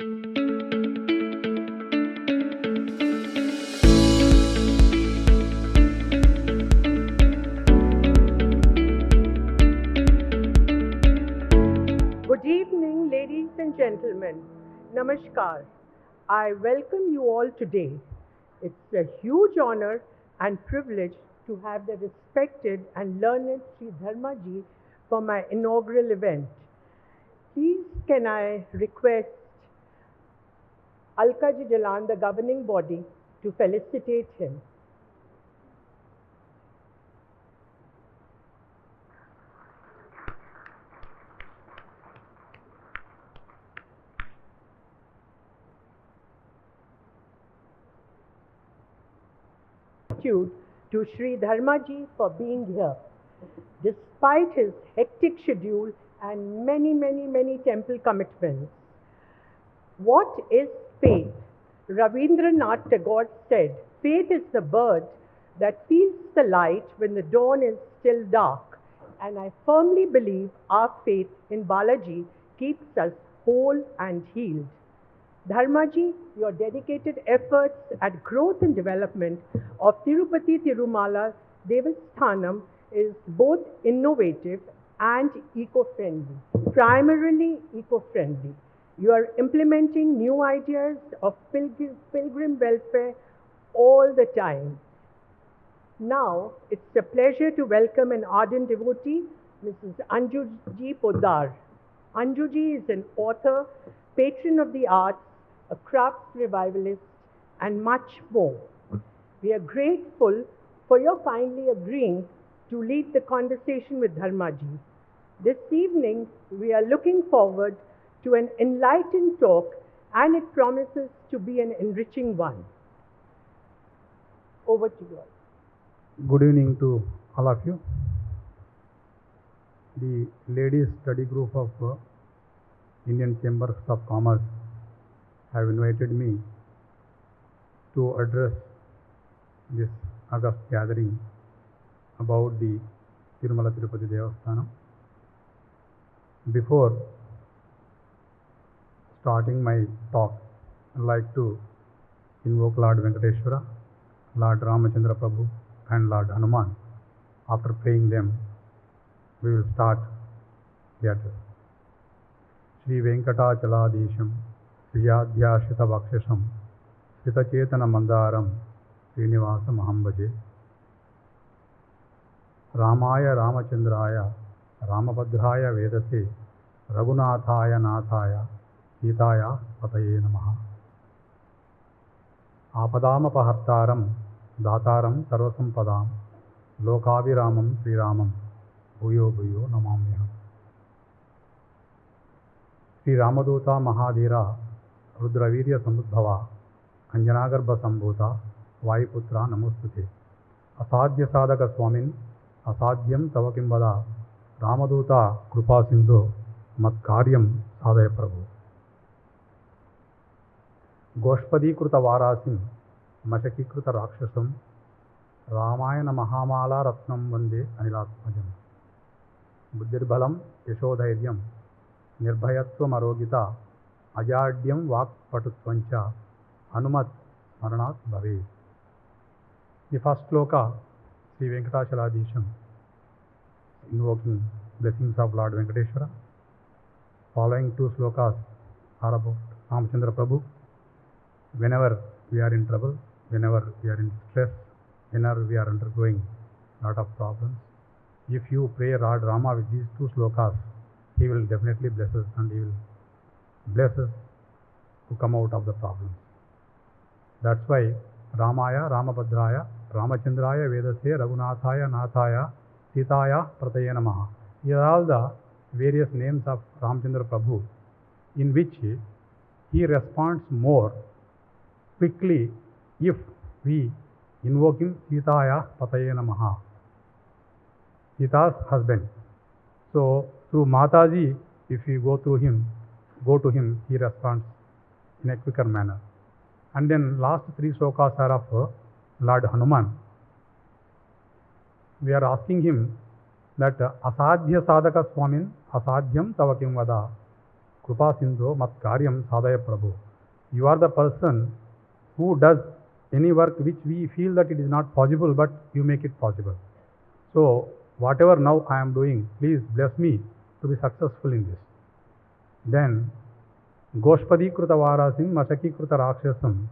Good evening, ladies and gentlemen. Namaskar. I welcome you all today. It's a huge honor and privilege to have the respected and learned Sri Dharma ji for my inaugural event. Please, can I request Alka ji Jalan, the governing body, to felicitate him? To Sri Dharma ji for being here. Despite his hectic schedule and many temple commitments. What is faith? Rabindranath Tagore said, faith is the bird that feels the light when the dawn is still dark. And I firmly believe our faith in Balaji keeps us whole and healed. Dharmaji, your dedicated efforts at growth and development of Tirupati Tirumala Devasthanam is both innovative and eco-friendly, primarily eco-friendly. You are implementing new ideas of pilgrim welfare all the time. Now, it's a pleasure to welcome an ardent devotee, Mrs. Anjuji Poddar. Anjuji is an author, patron of the arts, a crafts revivalist, and much more. We are grateful for your kindly agreeing to lead the conversation with Dharmaji. This evening, we are looking forward to an enlightened talk, and it promises to be an enriching one. Over to you all. Good evening to all of you. The ladies study group of Indian Chambers of Commerce have invited me to address this August gathering about the Tirumala Tirupati Devasthanam. Before starting my talk, I'd like to invoke Lord Venkateshwara, Lord Ramachandra Prabhu, and Lord Hanuman. After praying them, we will start the address. Shri Venkatachaladesham, Sriyadhyashita Vakshasham, Sritachetana Mandaram, Srinivasa Mahambaje. Ramaya Ramachandraya, Ramabhadraya Vedase, Raghunathaya Nathaya, Sitaya Pataye Namaha. Apadamapahartaram, Dataram Sarvasampadam, Lokaviramam Sriramam, Bhuyo Bhuyo Namamyaham. Sri Ramaduta Mahadhira, Rudravirya Samudbhava, Anjanagarbha Sambhuta, Vayuputra Namostute. Asadhya Sadhaka Swamin, Asadhyam Tavakimbada, Ramaduta Krupa Sindhu, Matkaryam Sadhaya Prabhu. Goshpadikruta Varasim, Mashakikruta Rakshasam, Ramayana Mahamala Ratnam Vande Anilatmajam. Buddhirbhalam Yashodhairyam, Nirbhayatvam Arogita, Ajadyam Vak Patutvancha, Hanumat Maranat Bhave. The first sloka, Sri Venkatachaladesham, invoking blessings of Lord Venkateshwara. Following two slokas are about Ramachandra Prabhu. Whenever we are in trouble, whenever we are in stress, whenever we are undergoing a lot of problems, if you pray Lord Rama with these two slokas, he will definitely bless us, and he will bless us to come out of the problems. That's why Ramaya, Ramabhadraya, Ramachandraya, Vedase, Raghunathaya, Nathaya, Sitaya, Prataya Namaha. These are all the various names of Ramachandra Prabhu, in which he responds more quickly if we invoke him Sitaya, Pataya Namaha, Sita's husband. So through Mataji, if we go to him, he responds in a quicker manner. And then last three slokas are of Lord Hanuman. We are asking him that Asadhya Sadhaka Swamin, Asadhyam Tavakim Vada. Krupa Sindho mat karyam sadhaya prabhu. You are the person who does any work which we feel that it is not possible, but you make it possible. So whatever now I am doing, please bless me to be successful in this. Then Goshpadi Kruta Varasim Masaki Kruta Rakshasam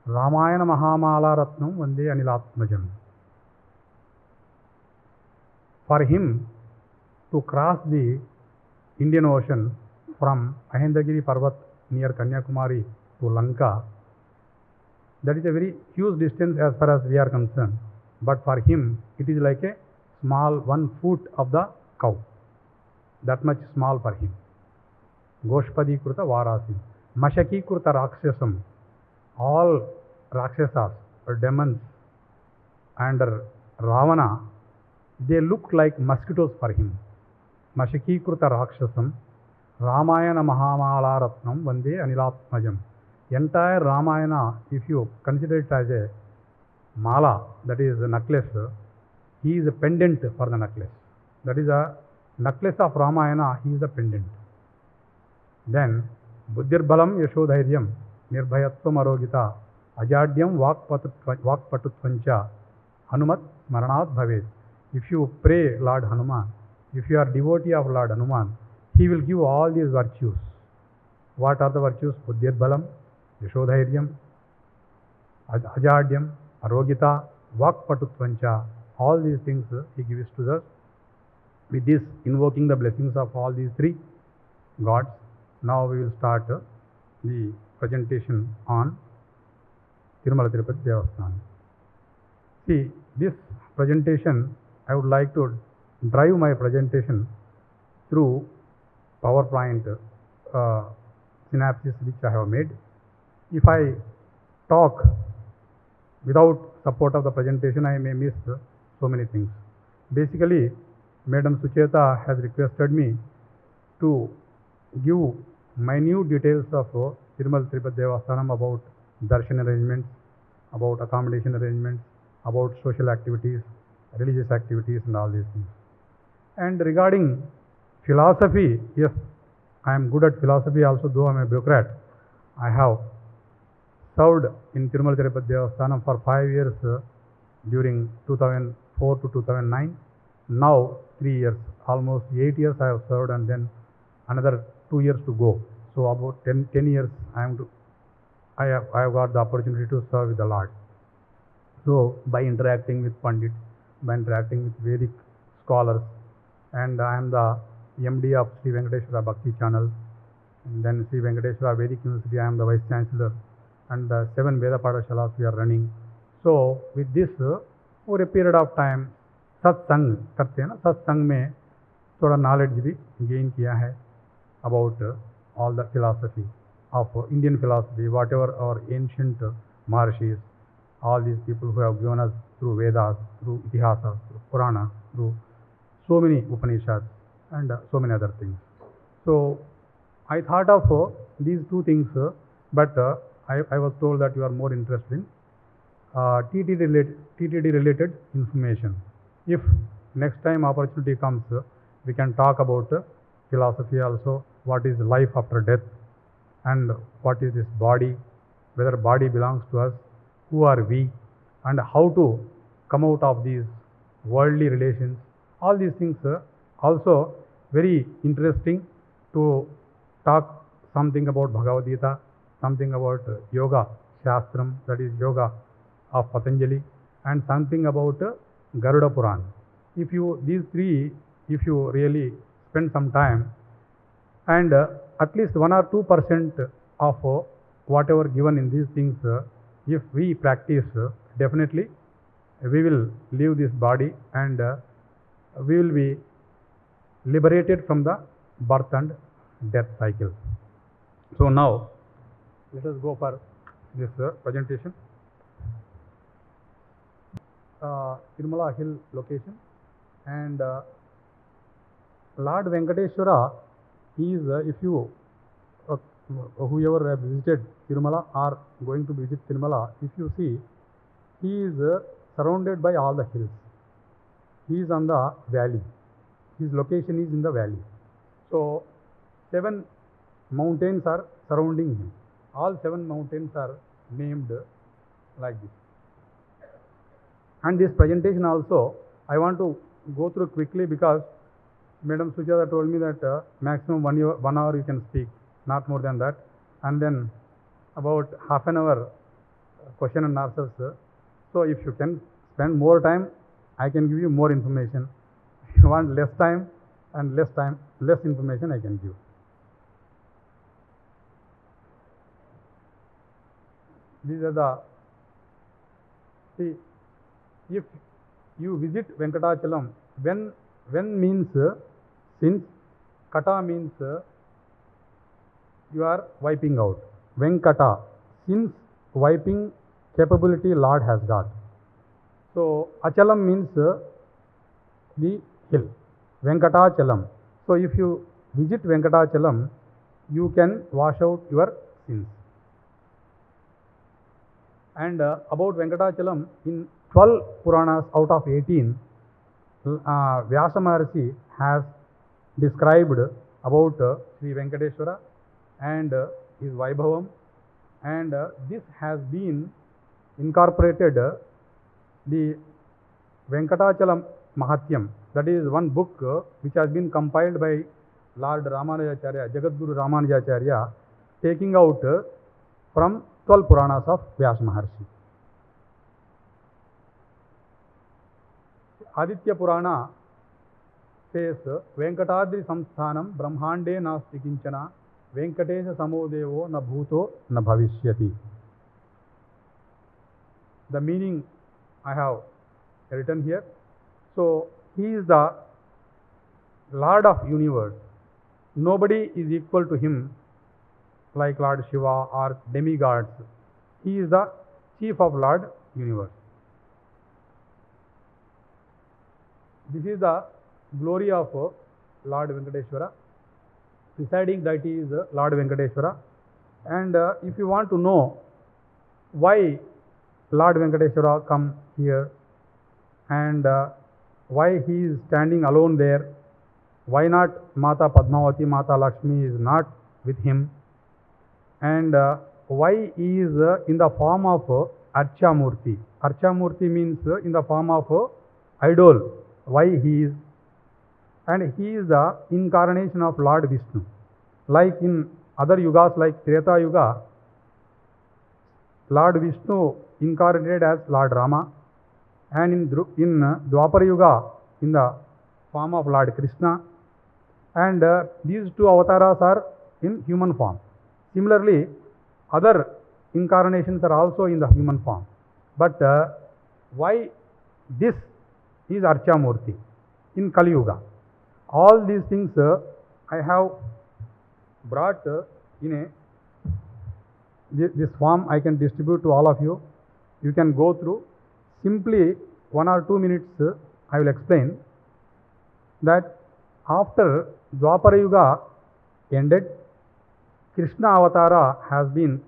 Ramayana Mahamala Ratnam Vande Anilatmajam. For him to cross the Indian Ocean from Ahendagiri Parvat near Kanyakumari to Lanka, that is a very huge distance as far as we are concerned. But for him, it is like a small 1 foot of the cow. That much small for him. Goshpadi Kruta Varasim. Mashaki Kruta Rakshasam. All Rakshasas or demons under Ravana, they look like mosquitoes for him. Mashaki Kruta Rakshasam. Ramayana Mahamala Ratnam Vande Anilatmajam. Entire Ramayana, if you consider it as a mala, that is a necklace, he is a pendant for the necklace. That is a necklace of Ramayana, he is the pendant. Then Buddhir Balam Yashodhairyam Nirbhayatvam Arogita Ajadyam Vakpatutvancha Hanumat Maranat Bhavet. If you pray Lord Hanuman, if you are devotee of Lord Hanuman, he will give all these virtues. What are the virtues? Buddhir Balam, Yashodhairyam, Ajadyam, Arogita, Vakpatutvancha. All these things he gives to us. With this, invoking the blessings of all these three gods, now we will start the presentation on Tirumala Tirupati Devasthanam. See, this presentation, I would like to drive my presentation through PowerPoint synopsis which I have made. If I talk without support of the presentation, I may miss so many things. Basically, Madam Sucheta has requested me to give minute details of Tirumala Tirupati Devasthanam about darshan arrangements, about accommodation arrangements, about social activities, religious activities and all these things. And regarding philosophy, yes, I am good at philosophy also, though I am a bureaucrat. I have served in Tirumala Tirupati Devasthanam for 5 years during 2004 to 2009. Now 3 years, almost 8 years I have served, and then another 2 years to go. So about 10 years I have got the opportunity to serve with the Lord. So by interacting with Pandits, by interacting with Vedic scholars, and I am the MD of Sri Venkateshwara Bhakti Channel, and then Sri Venkateshwara Vedic University, I am the Vice Chancellor, and 7 Veda Padashalas we are running. So with this, over a period of time, सत्संग करते हैं ना, सत्संग में थोड़ा knowledge भी gain किया है about all the philosophy of Indian philosophy, whatever our ancient Maharshis, all these people who have given us through Vedas, through Itihasas, through Purana, through so many Upanishads and so many other things. So I thought of these two things, but I was told that you are more interested in TTD related information. If next time opportunity comes, we can talk about philosophy also, what is life after death, and what is this body, whether body belongs to us, who are we, and how to come out of these worldly relations. All these things also very interesting to talk something about Bhagavad Gita, something about Yoga Shastram, that is Yoga of Patanjali, and something about Garuda Puran. If you, these three, if you really spend some time and at least 1 or 2% of whatever given in these things, if we practice, definitely we will leave this body and we will be liberated from the birth and death cycle. So now let us go for this presentation. Tirumala Hill location, and Lord Venkateshwara is, if you whoever have visited Tirumala or going to visit Tirumala, if you see, he is surrounded by all the hills. He is on the valley. His location is in the valley. So 7 mountains are surrounding him. All 7 mountains are named like this. And this presentation also, I want to go through quickly because Madam Sujata told me that maximum 1 hour you can speak, not more than that. And then about half an hour question and answers. So if you can spend more time, I can give you more information. If you want less time, less information I can give. These are the, see, if you visit Venkatachalam, when means since, kata means you are wiping out. Venkata, since wiping capability Lord has got. So Achalam means the hill. Venkatachalam. So if you visit Venkatachalam, you can wash out your sins. And about Venkatachalam, in 12 Puranas out of 18, Vyasa Maharshi has described about Sri Venkateshwara and his Vaibhavam, and this has been incorporated the Venkatachalam Mahatyam. That is one book which has been compiled by Lord Ramanujacharya, Jagadguru Ramanujacharya, taking out from 12 Puranas of Vyasa Maharshi. Aditya Purana says, Venkatadri Samsthanam Brahmande Nasti Kinchana Venkatesha Samodevo Na Bhuto Na Bhavishyati. The meaning I have written here. So, he is the Lord of universe. Nobody is equal to him like Lord Shiva or demigods. He is the chief of Lord universe. This is the glory of Lord Venkateshwara. Presiding deity is Lord Venkateshwara. And if you want to know why Lord Venkateshwara come here and why he is standing alone there, why not Mata Padmavati, Mata Lakshmi is not with him, and why he is in the form of Archa Murti. Archa Murti means in the form of idol. Why he is? And he is the incarnation of Lord Vishnu. Like in other yugas like Treta Yuga, Lord Vishnu incarnated as Lord Rama, and in Dwapara Yuga in the form of Lord Krishna, and these two avatars are in human form. Similarly, other incarnations are also in the human form. But why this is Archa Murti in Kali Yuga? All these things I have brought in this form. I can distribute to all of you. You can go through. Simply 1 or 2 minutes I will explain that after Dwapara Yuga ended, Krishna Avatara has been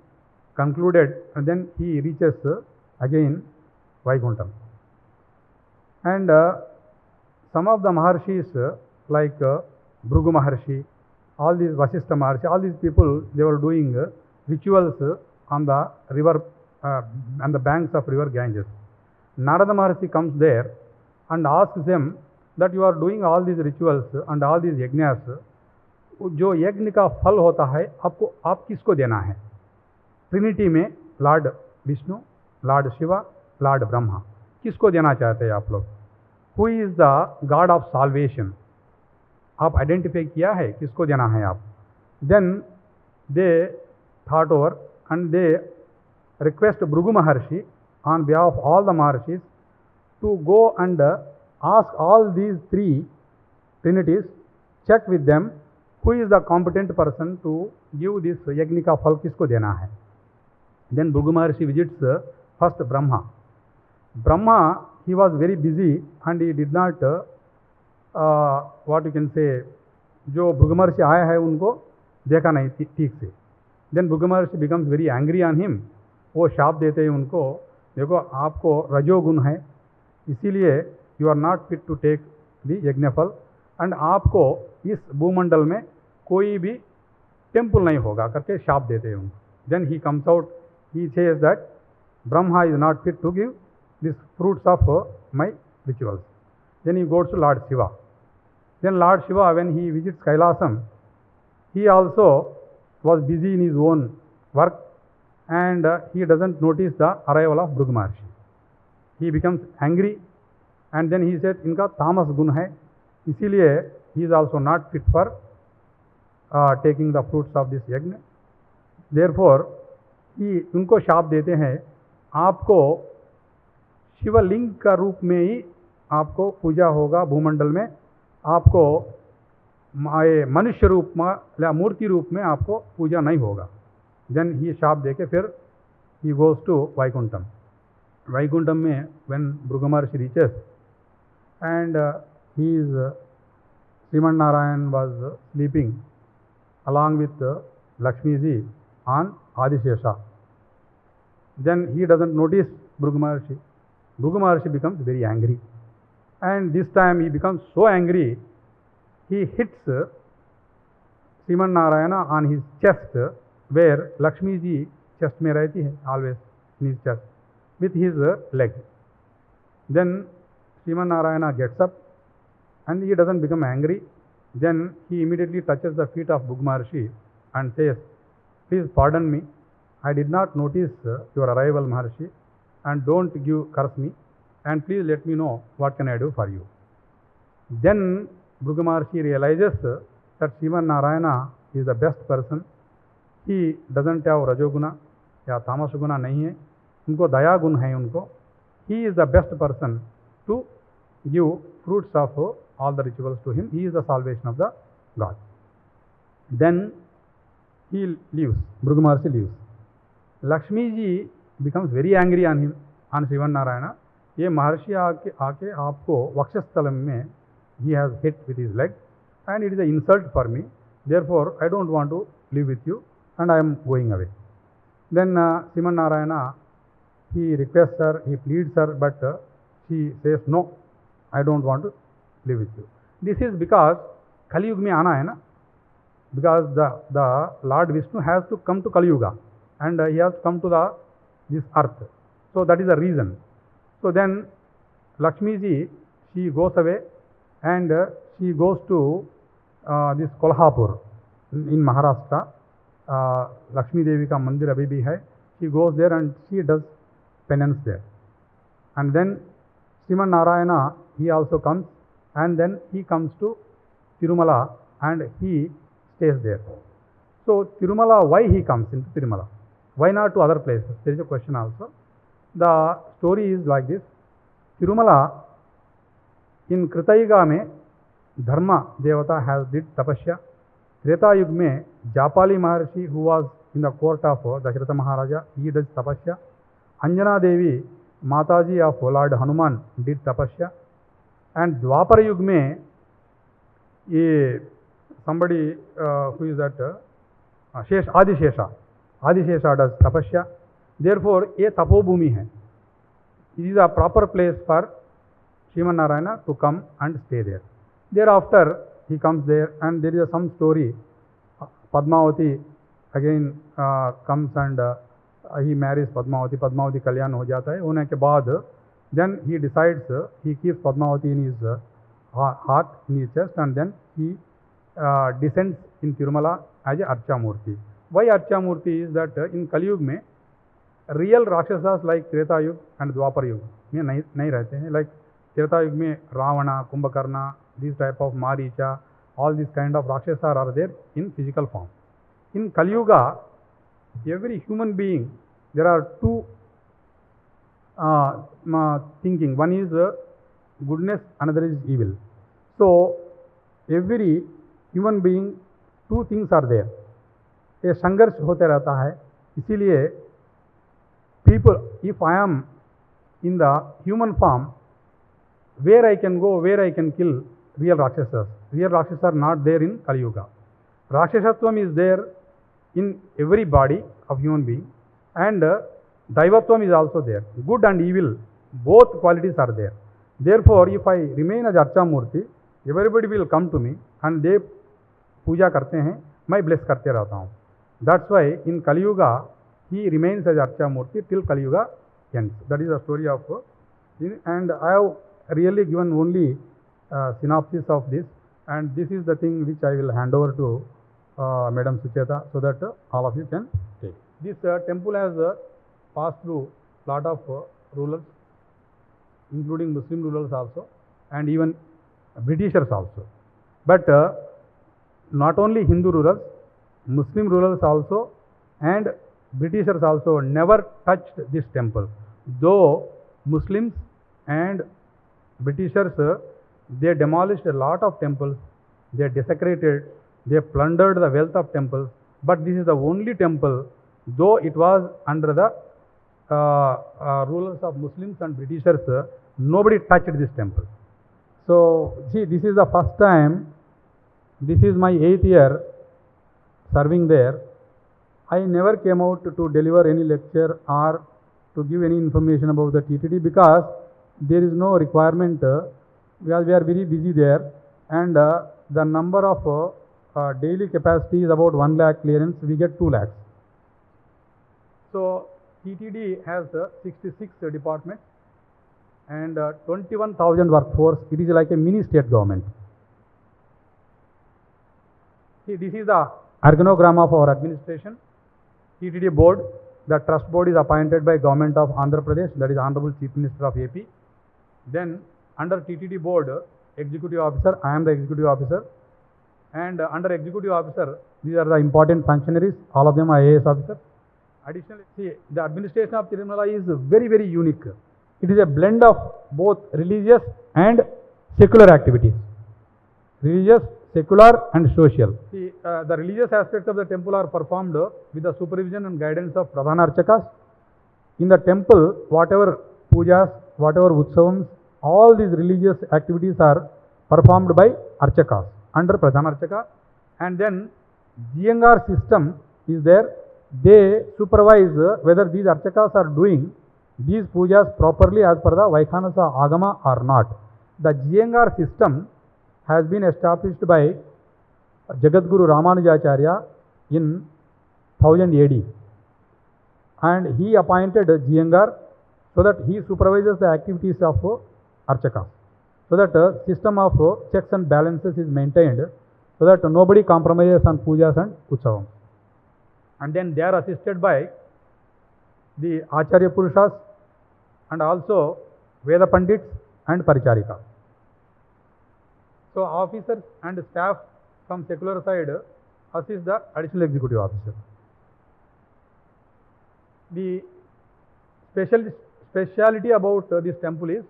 concluded, and then he reaches again Vaikuntham. And some of the Maharshis like Bhrigu Maharshi, all these Vasishtha Maharshi, all these people, they were doing rituals on the river, on the banks of river Ganges. Narada Maharshi comes there and asks them that you are doing all these rituals and all these yajnas, जो यज्ञ का फल होता है आपको आप किसको देना है? ट्रिनिटी में Lord Vishnu, Lord Shiva, Lord Brahma, किसको देना चाहते हैं आप लोग? Who is the god of salvation? आप आइडेंटिफाई किया है किसको देना है आप? Then they thought over and they request Bhrigu Maharshi on behalf of all the Maharshis to go and ask all these 3 trinities, check with them who is the competent person to give this yajna ka phal kisko dena hai. Then Bhrigu Maharshi visits first Brahma. Brahma, he was very busy and he did not what you can say, जो Bhrigu Maharshi आया है उनको देखा नहीं ठीक से. Then Bhrigu Maharshi becomes very angry on him. वो शाप देते हैं उनको, देखो आपको रजोगुण है, इसीलिए you are not fit to take the yagna phala, and आपको इस भूमंडल में कोई भी टेम्पल नहीं होगा करके शाप देते हैं उनको। Then he comes out, he says that Brahma is not fit to give this fruits of my rituals. Then he goes to Lord Shiva. Then Lord Shiva, when he visits Kailasam, he also was busy in his own work, and he doesn't notice the arrival of Bhrigu Maharshi. He becomes angry, and then he said, इनका तामस गुण है, इसीलिए he is also not fit for taking the fruits of this yajna. Therefore, he उनको शाप देते हैं, आपको शिवलिंग का रूप में ही आपको पूजा होगा भूमंडल में, आपको मनुष्य रूप में या मूर्ति रूप में आपको पूजा नहीं होगा। देन ही शाप देके फिर he goes to Vaikuntham. Vaikuntham में when Bhrigu Maharshi reaches and he is Shriman Narayana was sleeping along with Lakshmi ji on Adishesha. Then he doesn't notice Bhrigu Maharshi. Bhrigu Maharshi becomes very angry, and this time he becomes so angry, he hits Sriman Narayana on his chest, where Lakshmi ji chest में रहती है always in his chest, with his leg. Then Sriman Narayana gets up and he doesn't become angry. Then he immediately touches the feet of Bhrigu Maharshi and says, please pardon me, I did not notice your arrival, Maharshi, and don't curse me, and please let me know what can I do for you. Then Bhrigu Maharshi realizes that Sriman Narayana is the best person. He doesn't have Rajoguna या तामसगुना नहीं है, उनको दया गुण है उनको. He is the best person to give fruits of all the rituals to him. He is the salvation of the God. Then he leaves, Bhrigu Maharshi leaves. Lakshmi ji becomes very angry on him, on Sriman Narayana. ये महर्षि आके आपको वक्षस्थल में he has hit with his leg, and it is an insult for me. Therefore, I don't want to live with you, and I am going away. Then Sriman Narayana, he requests her, he pleads her, but she says no, I don't want to live with you. This is because Kali Yuga में आना है ना, because the Lord Vishnu has to come to Kali Yuga, and he has to come to this earth. So that is the reason. So then Lakshmi ji, she goes away, and she goes to this Kolhapur in Maharashtra. Lakshmi Devi का मंदिर अभी भी है. She goes there and she does penance there. And then Sriman Narayana, he also comes, and then he comes to Tirumala and he stays there. So Tirumala, why he comes into Tirumala? Why not to other places? There is a question also. The story is like this. Tirumala, in Krita Yuga में Dharma Devata has did tapasya. Treta Yuga में Japali Maharshi, who was in the court of Dasharatha Maharaja, he does tapasya. Anjana Devi, Mataji of Lord Hanuman, did tapasya. And Dwapara Yuga में somebody who is that Adishesha does tapasya. Therefore, ये तपोभूमि है. It is a proper place for Sriman Narayana to come and stay there. Thereafter, he comes there, and there is some story. Padmavati again comes and he marries Padmavati. Padmavati Kalyan हो जाता है. होने के बाद, then he decides, he keeps Padmavati in his heart, in his chest, and then he descends in Tirumala as a Archa Murti. Why Archa Murti is that in Kali Yuga में real Rakshasas like Treta Yuga and Dwapar Yuga में नहीं रहते हैं. Like Treta Yuga में Ravana, Kumbhakarna, these type of Maricha, all these kind of Rakshasas are there in physical form. In Kali Yuga, every human being, there are two thinking. One is goodness, another is evil. So every human being, two things are there. ये संघर्ष होते रहता है. इसीलिए people, if I am in the human form, where I can go, where I can kill real Rakshasas. Real Rakshasas are not there in Kali Yuga. Rakshasatvam is there in every body of human being, and Daivatvam is also there. Good and evil, both qualities are there. Therefore, if I remain as Archa Murti, everybody will come to me and they puja करते हैं, मैं bless करते रहता हूँ. That's why in Kali Yuga he remains as Archa Murti till Kali Yuga ends. That is the story of and I have really given only synopsis of this, and this is the thing which I will hand over to Madam Sucheta so that all of you can take. This temple has passed through lot of rulers, including Muslim rulers also, and even Britishers also. But not only Hindu rulers, Muslim rulers also, and Britishers also never touched this temple. Though Muslims and Britishers, they demolished a lot of temples, they desecrated, they plundered the wealth of temples, but this is the only temple, though it was under the rulers of Muslims and Britishers, nobody touched this temple. So, see, this is the first time, this is my 8th year serving there. I never came out to deliver any lecture or to give any information about the TTD because there is no requirement. We are very busy there, and the number of daily capacity is about 1 lakh clearance. We get 2 lakhs. So, TTD has 66 departments and 21,000 workforce. It is like a mini state government. See, this is the organogram of our administration. TTD board, the trust board is appointed by Government of Andhra Pradesh, that is Honorable Chief Minister of AP. Then under TTD board, executive officer, I am the executive officer, and under executive officer, these are the important functionaries, all of them are IAS officers. Additionally, see, the administration of Tirumala is very unique. It is a blend of both religious and secular activities. Religious, secular and social. See, the religious aspects of the temple are performed with the supervision and guidance of Pradhana Archakas. In the temple, whatever pujas, whatever utsavams, all these religious activities are performed by Archakas under Pradhana Archaka. And then Jiyangar system is there. They supervise whether these Archakas are doing these pujas properly as per the Vaikhanasa Agama or not. The Jiyangar system has been established by Jagadguru Ramanujacharya in 1000 AD, and he appointed Jiyangar so that he supervises the activities of Archakas, so that system of checks and balances is maintained, so that nobody compromises on pujas and utsavam. And then they are assisted by the Acharya Purushas and also Veda Pandits and Paricharika. So officers and staff from secular side assist the additional executive officer. The speciality about this temple is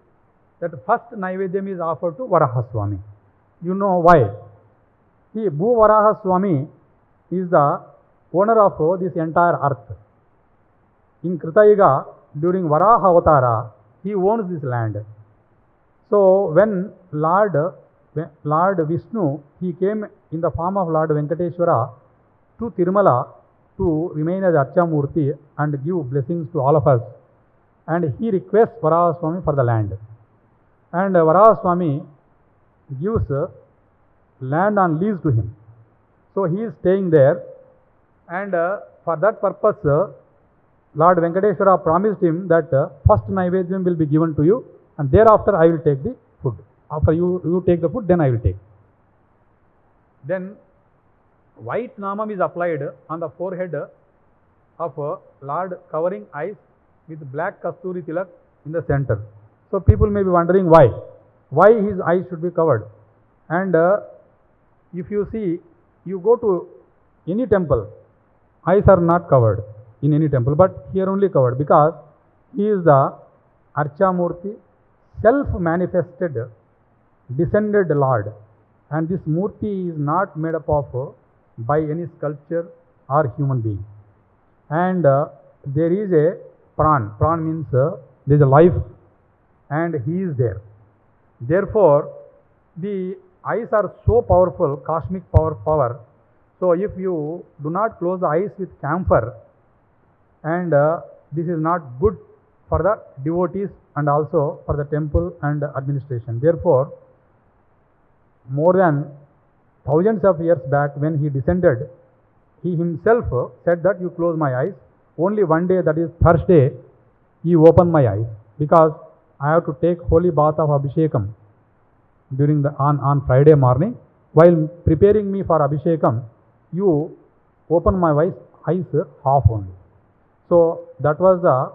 that first Naivedyam is offered to Varaha Swami. You know why? See, Bhu Varaha Swami is the owner of this entire earth. In Krita Yuga, during Varaha Avatara, he owns this land. So when Lord Vishnu, he came in the form of Lord Venkateshwara to Tirumala to remain as Archamurti and give blessings to all of us. And he requests Varaha Swami for the land. And Varaha Swami gives land on lease to him. So he is staying there, and for that purpose, Lord Venkateshwara promised him that first Naivedyam will be given to you, and thereafter I will take the food. After you take the food, then I will take. Then white namam is applied on the forehead of Lord, covering eyes with black kasturi tilak in the center. So people may be wondering why his eyes should be covered. And if you see, you go to any temple, eyes are not covered in any temple, but here only covered, because he is the Archamurti, self-manifested, descended Lord, and this Murti is not made up of by any sculpture or human being. And there is a pran. Pran means there is a life, and he is there. Therefore, the eyes are so powerful, cosmic power. So if you do not close the eyes with camphor, and this is not good for the devotees and also for the temple and administration. Therefore, more than thousands of years back, when he descended he himself said that you close my eyes. Only one day, that is Thursday, he opened my eyes because I have to take holy bath of Abhishekam during on Friday morning. While preparing me for Abhishekam, you open my eyes half only. So that was the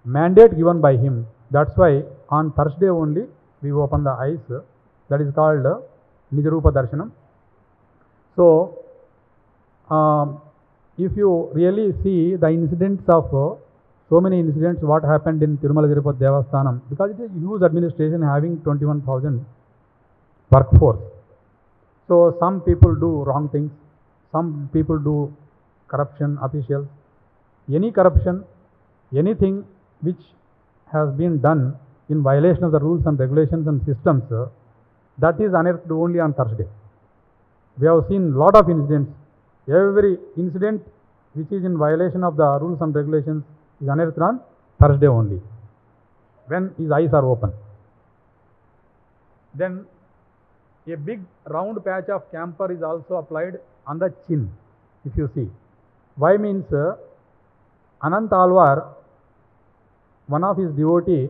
mandate given by him. That's why on Thursday only we open the eyes. That is called Nijarupa Darshanam. So if you really see the incidents of so many incidents what happened in Tirumala Tirupati Devasthanam, because it is a huge administration having 21,000 workforce. So some people do wrong things, some people do corruption, officials. Any corruption, anything which has been done in violation of the rules and regulations and systems, that is unearthed only on Thursday. We have seen lot of incidents. Every incident which is in violation of the rules and regulations is unearthed on Thursday only, when his eyes are open. Then a big round patch of camphor is also applied on the chin, if you see. Why means Anant Alvar, one of his devotee,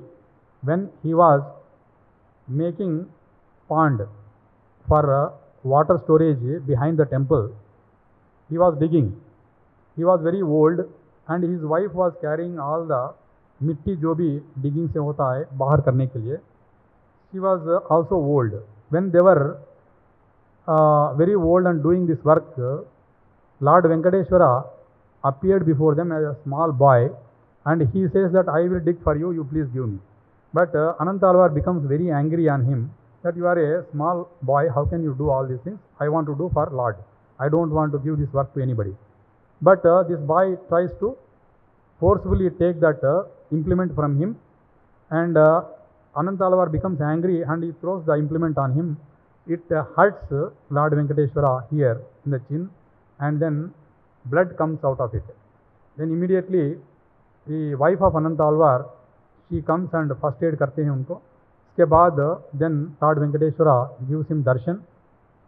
when he was making pond for water storage behind the temple, he was digging. He was very old and his wife was carrying all the mitti jo bhi digging se hota hai bahar karne ke liye. She was also old. When they were very old and doing this work, Lord Venkateshwara appeared before them as a small boy and he says that I will dig for you, you please give me. But Anant Alvar becomes very angry on him that you are a small boy, how can you do all these things? I want to do for Lord. I don't want to give this work to anybody. But this boy tries to forcefully take that implement from him, and Anant Alvar becomes angry and he throws the implement on him. It hurts Lord Venkateshwara here in the chin, and then blood comes out of it. Then immediately the wife of Anant Alvar, she comes and first aid karte hain unko. Uske baad then Lord Venkateshwara gives him darshan,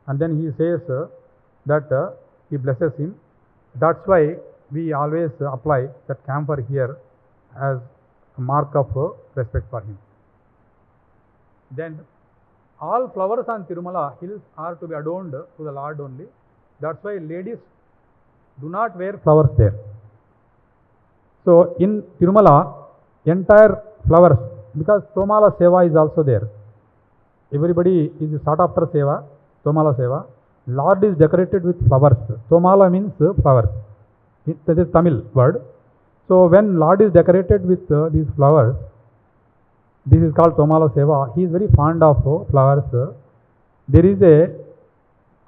and then he says that he blesses him. That's why we always apply that camphor here as a mark of respect for him. Then all flowers on Tirumala hills are to be adorned to the Lord only. That's why ladies do not wear flowers there. So in Tirumala, entire flowers, because Tomala Seva is also there. Everybody is sought after Seva, Tomala Seva. Lord is decorated with flowers. Tomala means flowers. That is Tamil word. So when Lord is decorated with these flowers, this is called Tomala Seva. He is very fond of flowers. There is a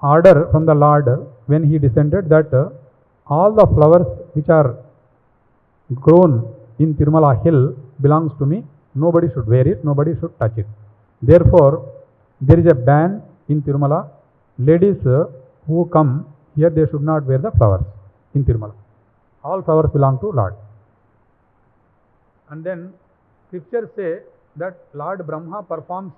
order from the Lord when he descended that all the flowers which are grown in Tirumala hill belongs to me. Nobody should wear it. Nobody should touch it. Therefore, there is a ban in Tirumala. Ladies who come here, they should not wear the flowers in Tirumala. All flowers belong to Lord. And then scriptures say that Lord Brahma performs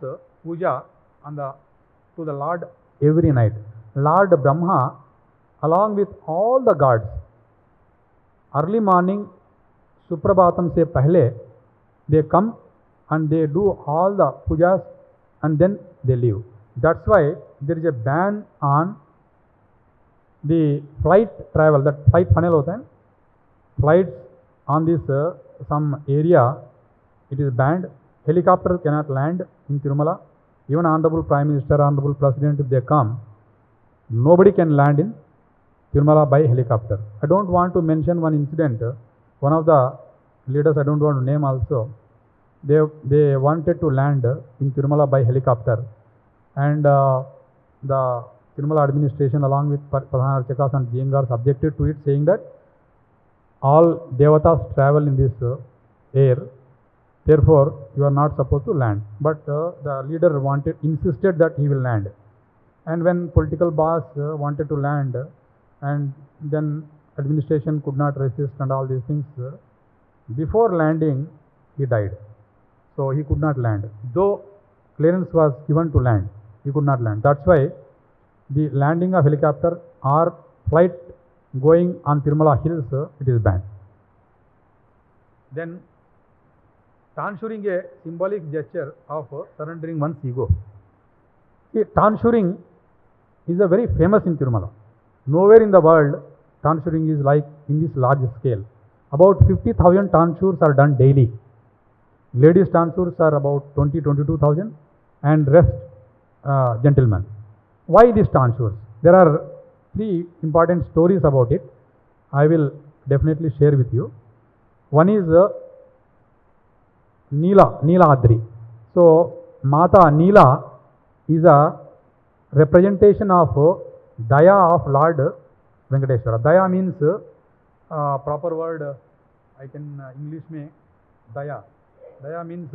puja to the Lord every night. Lord Brahma, along with all the gods, early morning Suprabhatam se pahle, they come and they do all the pujas and then they leave. That's why there is a ban on the flight travel, that flight funnel hota hai. Flights on this some area, it is banned. Helicopter cannot land in Tirumala. Even Honorable Prime Minister, Honorable President, if they come, nobody can land in Tirumala by helicopter. I don't want to mention one incident. One of the leaders, I don't want to name also, they wanted to land in Tirumala by helicopter, and the Tirumala administration along with Pradhan Archakas and GMGars objected to it, saying that all devatas travel in this air, therefore you are not supposed to land. But the leader insisted that he will land. And when political boss wanted to land, and then administration could not resist and all these things, before landing he died. So he could not land. Though clearance was given to land, he could not land. That's why the landing of helicopter or flight going on Tirumala hills, it is banned. Then tonsuring, a symbolic gesture of surrendering one's ego. See, tonsuring is a very famous in Tirumala. Nowhere in the world tonsuring is like in this large scale. About 50,000 tonsures are done daily. Ladies tonsures are about 22,000 and rest gentlemen. Why these tonsures? There are three important stories about it. I will definitely share with you. One is Neela Adri. So Mata Neela is a representation of Daya of Lord Venkateshwara. Daya means proper word I can English में Daya. Daya means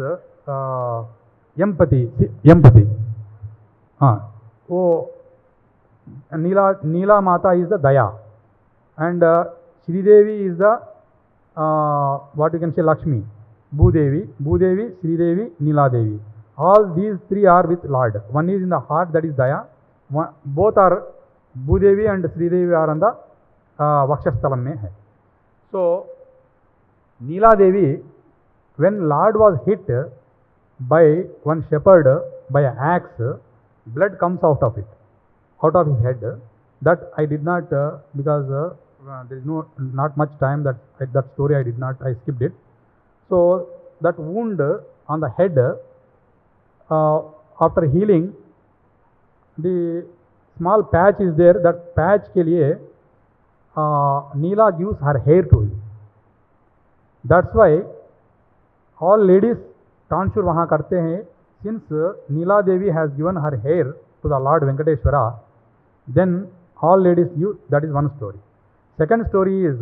empathy. Empathy. So Neela Mata is the Daya, and Shri Devi is the what you can say Lakshmi. Bhudevi, Shri Devi, Neela Devi. All these three are with Lord. One is in the heart, that is Daya. Both are Bhudevi and Shri Devi are on the Vakshasthalam mein hai. So Neela Devi, when Lord was hit by one shepherd by an axe, blood comes out of his head. That I did not because there is not much time that story I skipped it. So that wound on the head, after healing, the small patch is there. That patch के लिए Neela gives her hair to him. That's why all ladies tonsure वहाँ करते हैं. Since Neela Devi has given her hair to the Lord Venkateshwara, then all ladies use. That is one story. Second story is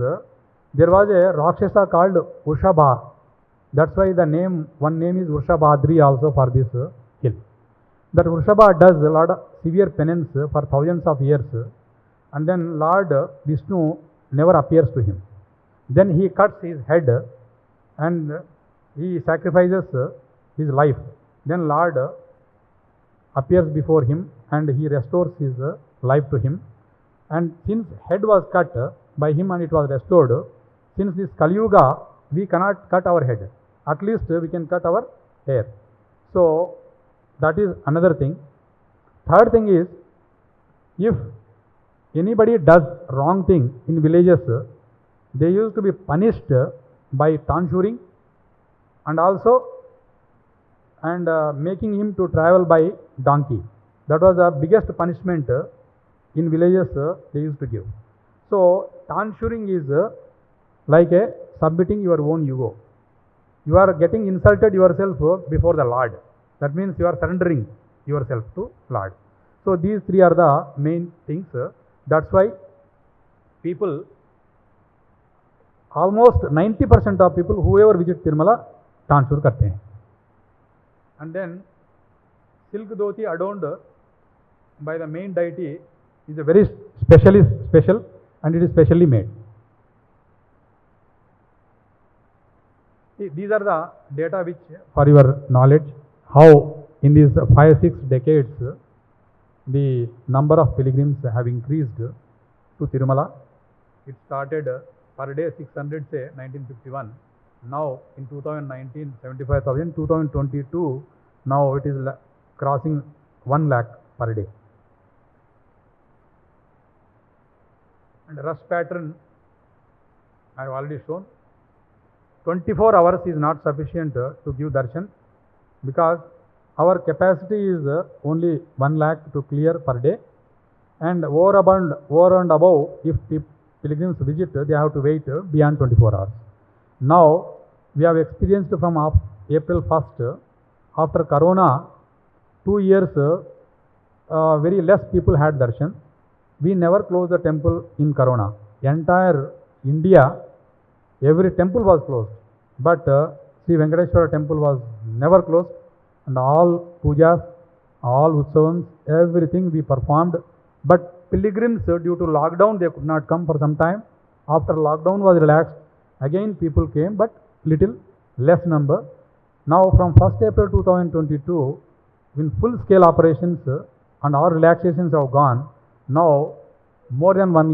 there was a Rakshasa called Vrishabha. That's why one name is Vrishabhadri also for this hill. That Vrishabha does a lot of severe penance for thousands of years, and then Lord Vishnu never appears to him. Then he cuts his head and he sacrifices his life. Then Lord appears before him and he restores his life to him. And since head was cut by him and it was restored, since this Kali Yuga, we cannot cut our head. At least we can cut our hair. So that is another thing. Third thing is, if anybody does wrong thing in villages, they used to be punished by tonsuring and also making him to travel by donkey. That was the biggest punishment in villages they used to give. So tonsuring is like a submitting your own ego. You are getting insulted yourself before the Lord. That means you are surrendering yourself to Lord. So these three are the main things. That's why people, almost 90% of people whoever visit Tirumala, tonsure करते हैं. And then silk dhoti adorned by the main deity is a very special and it is specially made. These are the data which, for your knowledge, how in these 5-6 decades the number of pilgrims have increased to Tirumala. It started per day 600 say 1951. Now in 2019 75,000. 2022 now it is crossing 1 lakh per day. And rush pattern I have already shown. 24 hours is not sufficient to give darshan, because our capacity is only 1 lakh to clear per day, and over and above, if pilgrims visit, they have to wait beyond 24 hours. Now we have experienced from April 1st, after Corona, 2 years, very less people had darshan. We never closed the temple in Corona. Entire India, every temple was closed, but Sri Venkateshwara temple was never closed, and all pujas, all utsavams, everything we performed. But pilgrims, due to lockdown, they could not come for some time. After lockdown was relaxed, again people came, but little less number. Now from 1st April 2022, in full scale operations and all relaxations have gone, now more than 1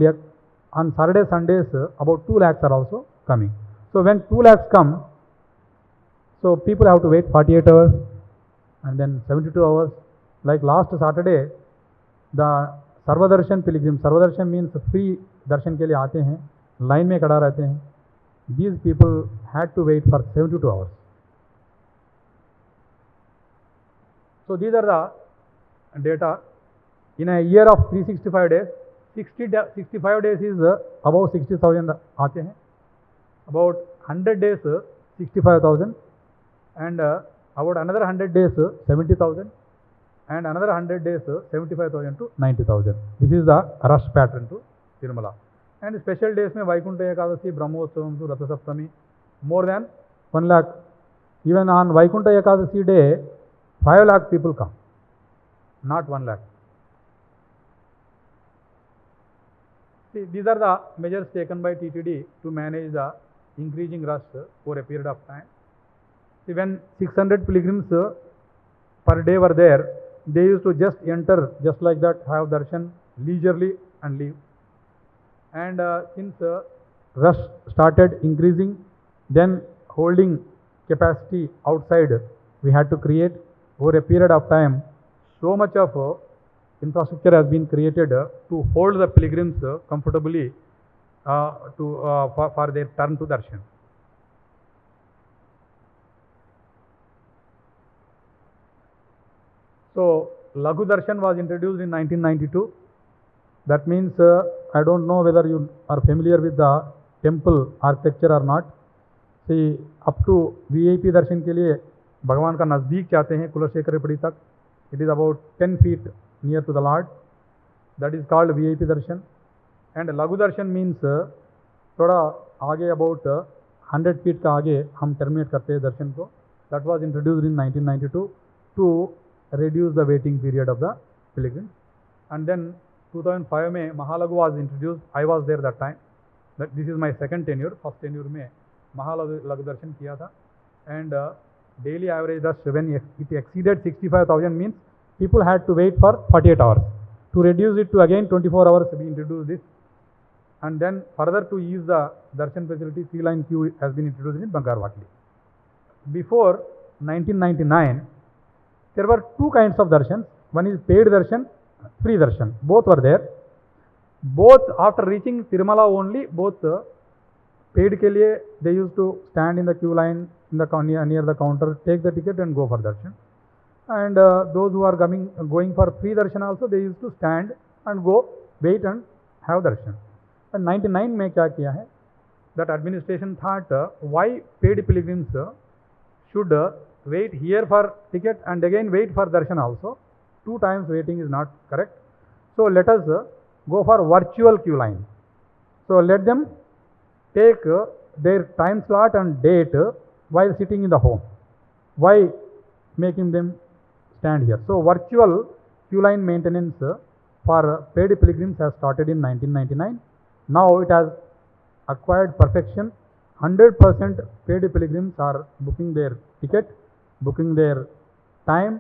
on Saturday, Sundays, about 2 lakhs are also coming. So when 2 lakhs come, so people have to wait 48 hours and then 72 hours. Like last Saturday, the Sarvadarshan pilgrim, Sarvadarshan means free darshan के लिए आते हैं, line में खड़ा रहते हैं. These people had to wait for 72 hours. So these are the data. In a year of 365 days, 65 days is above 60,000 आते हैं, about 100 days 65,000, and about another 100 days 70,000, and another 100 days 75,000 to 90,000. This is the rush pattern to Tirumala. And special days में Vaikunta Ekadasi, Brahmotsavam to Ratha Saptami, more than 1 lakh. Even on Vaikunta Ekadasi day, 5 lakh people come, not 1 lakh. See, these are the measures taken by TTD to manage the increasing rush for a period of time. See, when 600 pilgrims per day were there, they used to just enter just like that, have darshan leisurely and leave. And since rush started increasing, then holding capacity outside we had to create. Over a period of time, so much of infrastructure has been created to hold the pilgrims comfortably for their turn to darshan. So Laghu Darshan was introduced in 1992. That means I don't know whether you are familiar with the temple architecture or not. See, up to VIP darshan के लिए भगवान का नज़दीक चाहते हैं कुलशेखर पड़ी तक. It is about 10 feet near to the Lord. That is called VIP darshan. And Laghu darshan means थोड़ा आगे about 100 feet का आगे हम terminate करते हैं दर्शन को. That was introduced in 1992 to reduce the waiting period of the pilgrims. And then 2005 में Mahalaghu was introduced. I was there that time. This is my second tenure. First tenure में Mahalaghu darshan किया था. And daily average rush when it exceeded 65,000 means people had to wait for 48 hours. To reduce it to again 24 hours, we introduced this. And then further to ease the darshan facility, 3-line queue has been introduced in Bangarvatli. Before 1999, there were two kinds of darshans. One is paid darshan, free darshan. Both were there. Both after reaching Tirumala only, both paid के लिए they used to stand in the queue line in the near the counter, take the ticket and go for darshan. And those who are going for free darshan also, they used to stand and go, wait and have darshan. And 99 में क्या किया है? That administration thought why paid pilgrims should wait here for ticket and again wait for darshan also. 2 times waiting is not correct. So let us go for virtual queue line. So let them take their time slot and date while sitting in the home. Why making them stand here? So virtual queue line maintenance for paid pilgrims has started in 1999. Now it has acquired perfection. 100% paid pilgrims are booking their ticket, booking their time,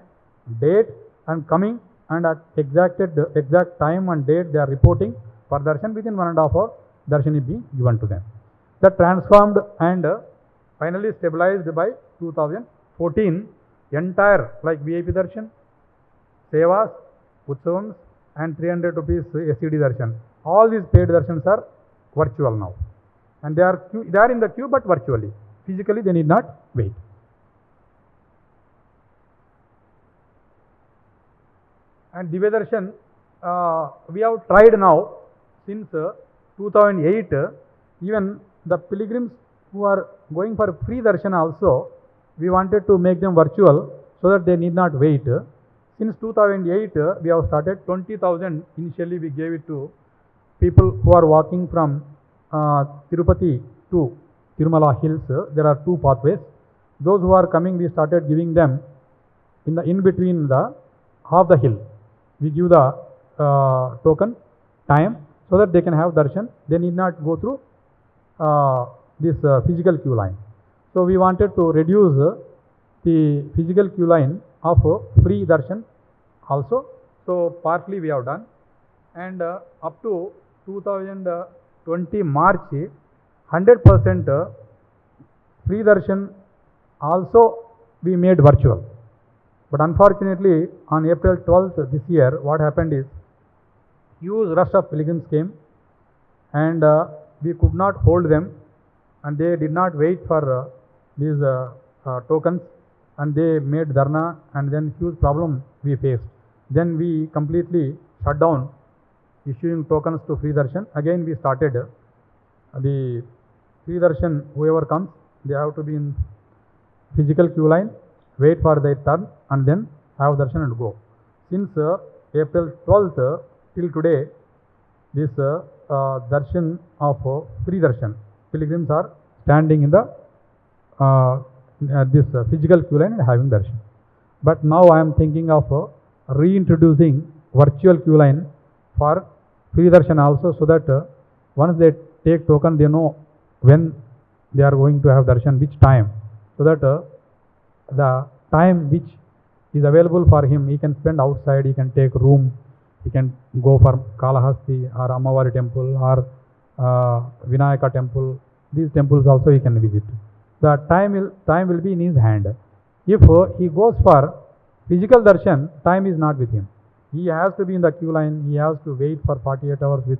date and coming, and at exact time and date they are reporting for darshan. Within 1.5 hours darshan is being given to them. That transformed and finally stabilized by 2014. Entire like VIP darshan, sevas, utsavams and 300 rupees SCD darshan. All these paid darshans are virtual now. And they are in the queue but virtually. Physically they need not wait. And Divya darshan we have tried now since 2008. Even the pilgrims who are going for free darshan also, we wanted to make them virtual so that they need not wait. Since 2008 we have started 20,000. Initially we gave it to people who are walking from Tirupati to Tirumala hills. There are 2 pathways. Those who are coming, we started giving them in between the half the hill. We give the token time so that they can have darshan. They need not go through this physical queue line. So we wanted to reduce the physical queue line of free darshan also. So partly we have done. And up to 20 March 100% free darshan also we made virtual. But unfortunately, on April 12th this year, what happened is huge rush of pilgrims came, and we could not hold them, and they did not wait for these tokens, and they made Dharma, and then huge problem we faced. Then we completely shut down issuing tokens to free darshan. Again we started the free darshan. Whoever comes, they have to be in physical queue line, wait for their turn, and then have darshan and go. Since April 12th till today, this darshan of free darshan, pilgrims are standing in the this physical queue line and having darshan. But now I am thinking of reintroducing virtual queue line for free darshan also, so that once they take token, they know when they are going to have darshan, which time, so that the time which is available for him, he can spend outside, he can take room, he can go for Kalahasti or Amavari temple or Vinayaka temple. These temples also he can visit. The time will be in his hand. If he goes for physical darshan, time is not with him. He has to be in the queue line, he has to wait for 48 hours with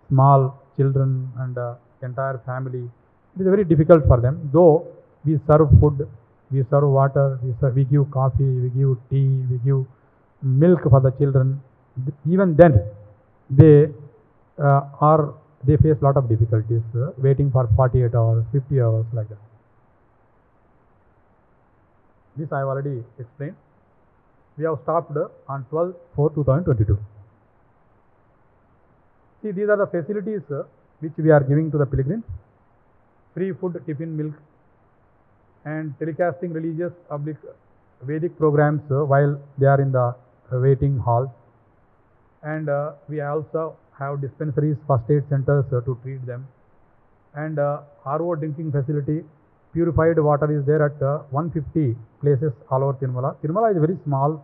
small children and entire family. It is very difficult for them. Though we serve food, we serve water, we give coffee, we give tea, we give milk for the children. Even then, they face lot of difficulties waiting for 48 hours, 50 hours, like that. This I have already explained. We have stopped on 12/4/2022. See, these are the facilities which we are giving to the pilgrims. Free food, tiffin, milk, and telecasting religious public Vedic programs while they are in the waiting hall. And we also have dispensaries, first aid centers to treat them. And RO drinking facility, purified water is there at 150 places all over Tirumala. Tirumala is a very small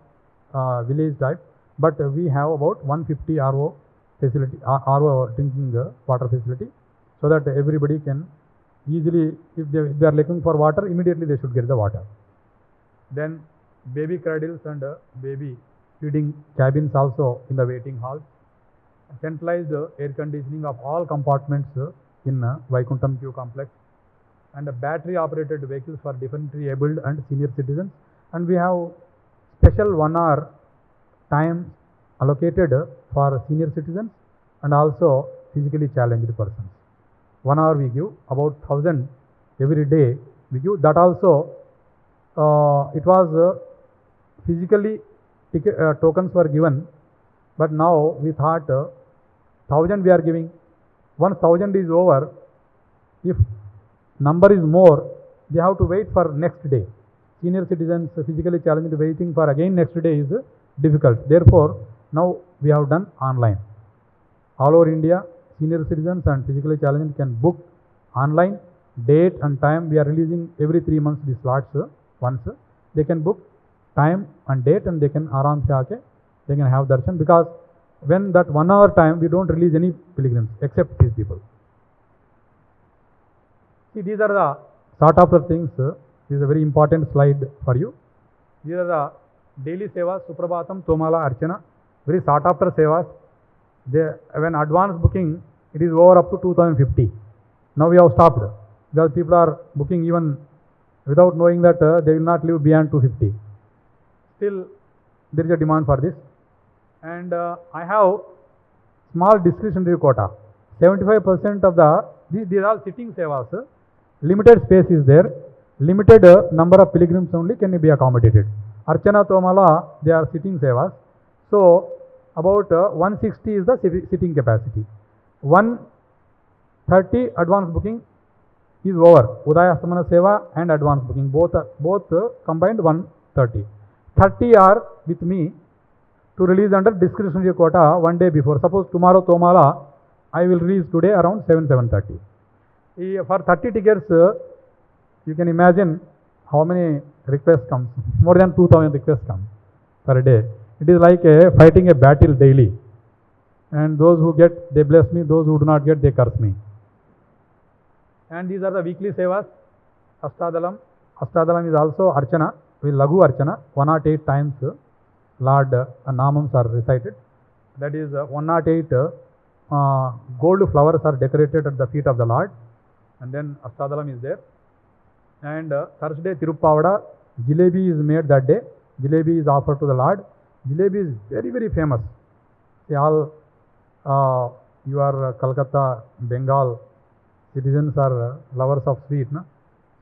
village type, but we have about 150 RO facility, RO drinking water facility, so that everybody can easily, if they are looking for water, immediately they should get the water. Then baby cradles and baby feeding cabins also in the waiting halls. Centralized air conditioning of all compartments in Vaikuntham queue complex, and battery operated vehicles for differently abled and senior citizens. And we have special 1 hour time allocated for senior citizens and also physically challenged persons. 1 hour we give, about 1000 every day we give. That also it was physically tokens were given, but now we thought 1000 we are giving. Once 1000 is over, if number is more, they have to wait for next day. Senior citizens, physically challenged, waiting for again next day is difficult. Therefore, now we have done online. All over India, senior citizens and physically challenged can book online, date and time. We are releasing every 3 months the slots once. They can book time and date, and they can aram se aake, they can have darshan, because when that 1 hour time, we don't release any pilgrims except these people. See, these are the sort of the things. This is a very important slide for you. These are the daily sevas, Suprabhatam, Tomala, Archana, very sought after sevas. When advance booking, it is over up to 2050. Now we have stopped, because people are booking even without knowing that they will not live beyond 250. Still, there is a demand for this. And I have small discretionary quota. 75% of these are all sitting sevas. Limited space is there. Limited number of pilgrims only can be accommodated. Archana, Tomala, they are sitting sevas. So, about 160 is the sitting capacity. 130 advance booking is over. Udaya Astamana Seva and advance booking, both combined 130. 30 are with me to release under discretionary quota 1 day before. Suppose tomorrow Tomala, I will release today around 7:30. For 30 tickets, you can imagine how many requests comes. More than 2000 requests come per day. It is like fighting a battle daily. And those who get, they bless me. Those who do not get, they curse me. And these are the weekly sevas. Astadalam. Astadalam is also Archana, with Lagu Archana. 108 times Lord Namams are recited. That is 108 gold flowers are decorated at the feet of the Lord. And then Astadalam is there. And Thursday Tirupavada, Jilebi is made that day. Jilebi is offered to the Lord. Jilebi is very, very famous. See, all your Kolkata, Bengal citizens are lovers of sweet. No?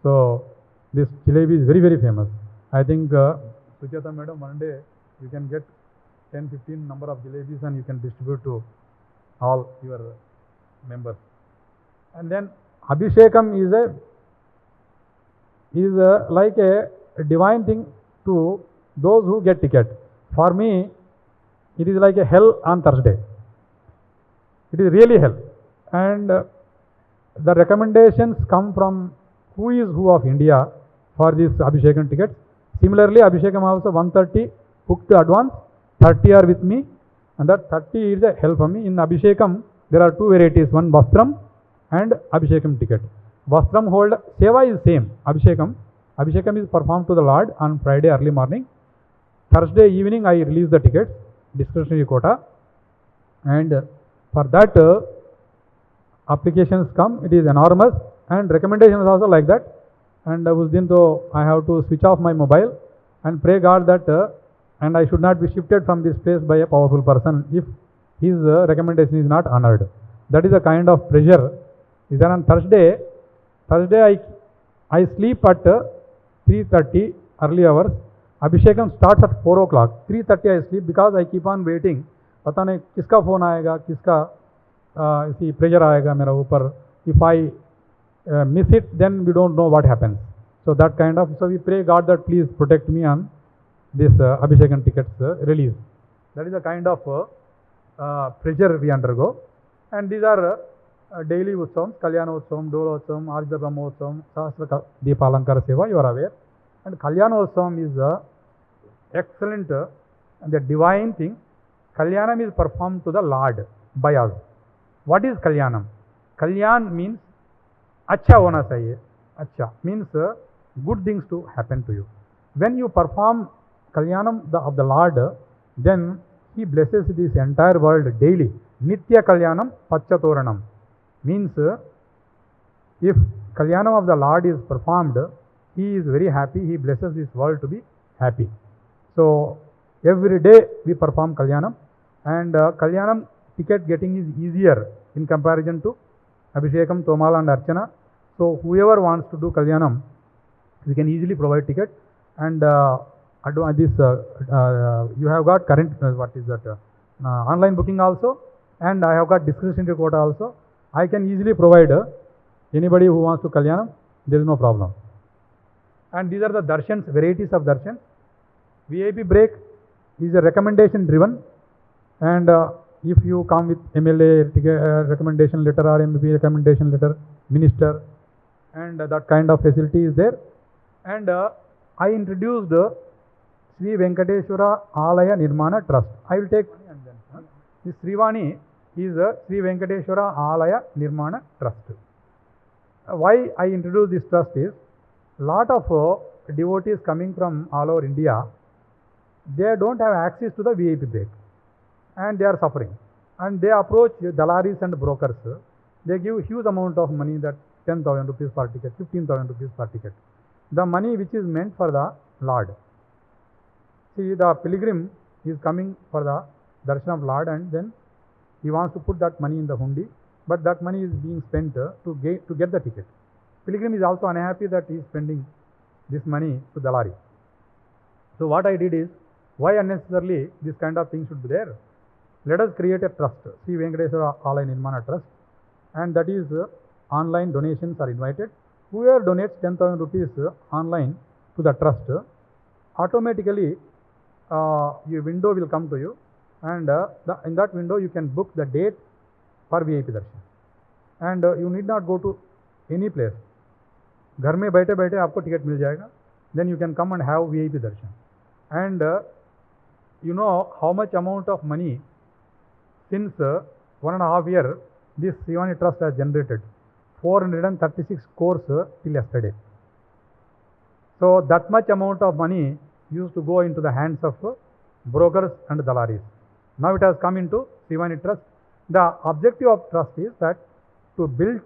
So, this jalebi is very, very famous. I think, Sucheta madam, one day you can get 10-15 number of jalebis and you can distribute to all your members. And then Abhishekam is like a divine thing to those who get ticket. For me, it is like a hell on Thursday. It is really hell. And the recommendations come from who is who of India for this Abhishekam tickets. Similarly, Abhishekam also 130 booked advance, 30 are with me, and that 30 is a hell for me. In Abhishekam, there are two varieties, one Vastram and Abhishekam ticket. Vastram hold, Seva is same, Abhishekam. Abhishekam is performed to the Lord on Friday early morning. Thursday evening, I release the tickets, discretionary quota, and for that, applications come, it is enormous, and recommendations also like that. And us din to I have to switch off my mobile and pray God that and I should not be shifted from this place by a powerful person if his recommendation is not honored. That is a kind of pressure. Is there on Thursday I sleep at 3:30 early hours. Abhishekam starts at 4 o'clock. 3:30 I sleep because I keep on waiting. पता नहीं किसका phone आएगा, किसका इसी pressure आएगा मेरा ऊपर. If I miss it, then we don't know what happens. So that kind of, so we pray God that please protect me on this Abhishekam tickets release. That is a kind of pressure we undergo. And these are daily Utsavam, Kalyana Utsavam, Dola Utsavam, Arjita Brahma Utsavam, Sahasra Deepalankara Seva, you are aware. And Kalyana Utsavam is excellent and the divine thing. Kalyanam is performed to the Lord by us. What is Kalyanam? Kalyan means Acha hona chahiye. Acha means good things to happen to you. When you perform Kalyanam of the Lord, then He blesses this entire world daily. Nitya Kalyanam Pachatoranam means if Kalyanam of the Lord is performed, He is very happy. He blesses this world to be happy. So every day we perform Kalyanam, and Kalyanam ticket getting is easier in comparison to Abhishekam, Tomala and Archana. So whoever wants to do Kalyanam, we can easily provide ticket. And this you have got current what is that online booking also, and I have got discretionary quota also. I can easily provide anybody who wants to Kalyanam. There is no problem. And these are the darshans, varieties of darshan. VIP break is a recommendation driven, and if you come with MLA recommendation letter or MP recommendation letter, minister, and that kind of facility is there. And I introduced Sri Venkateshwara Alaya Nirmana Trust. I will take and then this Srivani is Sri Venkateshwara Alaya Nirmana Trust. Why I introduced this trust is, lot of devotees coming from all over India, they don't have access to the VIP break and they are suffering, and they approach dalaris and brokers. They give huge amount of money, that 10,000 rupees per ticket, 15,000 rupees per ticket, the money which is meant for the Lord. See, the pilgrim is coming for the darshan of Lord, and then he wants to put that money in the hundi, but that money is being spent to get the ticket. Pilgrim is also unhappy that he is spending this money to dalari. So what I did is, why unnecessarily this kind of thing should be there? Let us create a trust, Sri Venkateshwara Alaya Nirmana Trust, and that is online donations are invited. Whoever donates 10,000 rupees online to the trust, automatically your window will come to you, and in that window you can book the date for VIP darshan, and you need not go to any place. घर में बैठे बैठे आपको ticket मिल जाएगा. Then you can come and have VIP darshan. And you know how much amount of money since 1.5 years, this Shivani Trust has generated 436 crores till yesterday. So that much amount of money used to go into the hands of brokers and dalaris. Now it has come into Shivani Trust. The objective of trust is that to build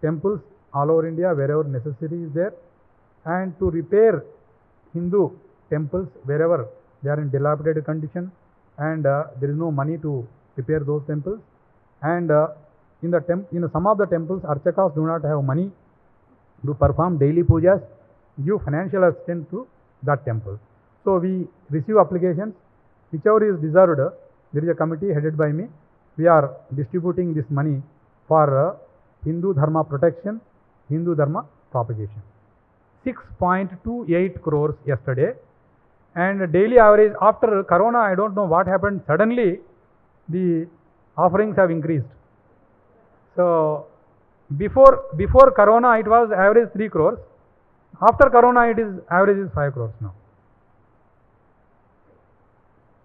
temples all over India wherever necessary is there, and to repair Hindu temples wherever they are in dilapidated condition and there is no money to repair those temples. And in some of the temples, archakas do not have money to perform daily pujas, give financial assistance to that temple. So we receive applications, whichever is deserved. There is a committee headed by me. We are distributing this money for Hindu Dharma protection, Hindu Dharma propagation. 6.28 crores yesterday, and daily average after Corona, I don't know what happened. Suddenly, the offerings have increased. So before Corona, it was average 3 crores. After Corona, it is average is 5 crores now.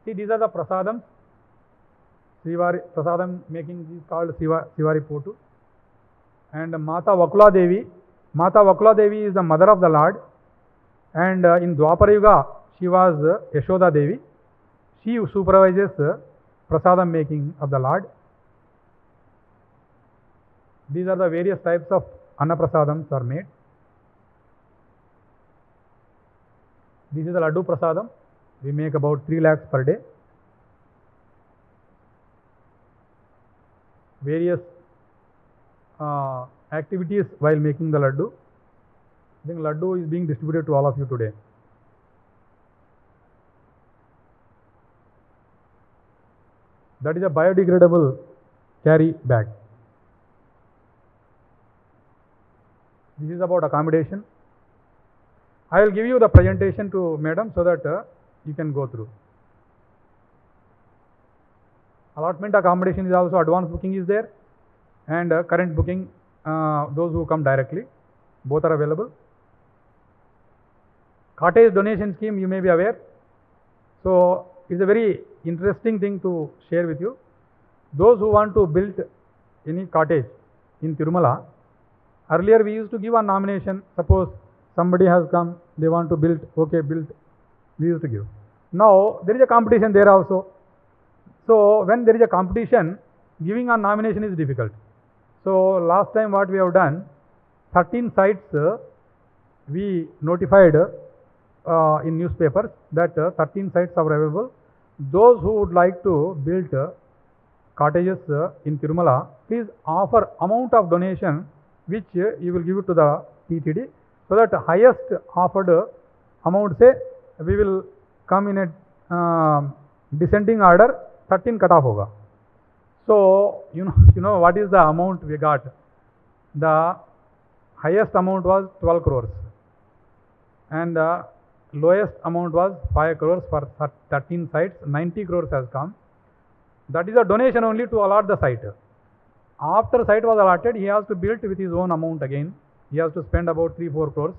See, these are the prasadams. Prasadam making is called Sivari Potu. And Mata Vakula Devi. Mata Vakula Devi is the mother of the Lord. And in Dwapara Yuga, she was Yashoda Devi. She supervises prasadam making of the Lord. These are the various types of Annaprasadams are made. This is the Laddu Prasadam. We make about 3 lakhs per day. Various activities while making the Laddu. I think Laddu is being distributed to all of you today. That is a biodegradable carry bag. This is about accommodation. I will give you the presentation to madam so that you can go through. Allotment accommodation is also, advance booking is there, and current booking, those who come directly, both are available. Cottage donation scheme, you may be aware. So it's a very interesting thing to share with you. Those who want to build any cottage in Tirumala, earlier we used to give a nomination. Suppose somebody has come, they want to build, okay, build, we used to give. Now there is a competition there also. So when there is a competition, giving a nomination is difficult. So last time what we have done, 13 sites we notified in newspapers that 13 sites are available. Those who would like to build cottages in Tirumala, please offer amount of donation which you will give it to the TTD, so that highest offered amount, say we will come in a descending order, 13 cut off hoga. So you know what is the amount we got. The highest amount was 12 crores and the lowest amount was 5 crores for 13 sites. 90 crores has come. That is a donation only to allot the site. After site was allotted, he has to build with his own amount again. He has to spend about 3-4 crores.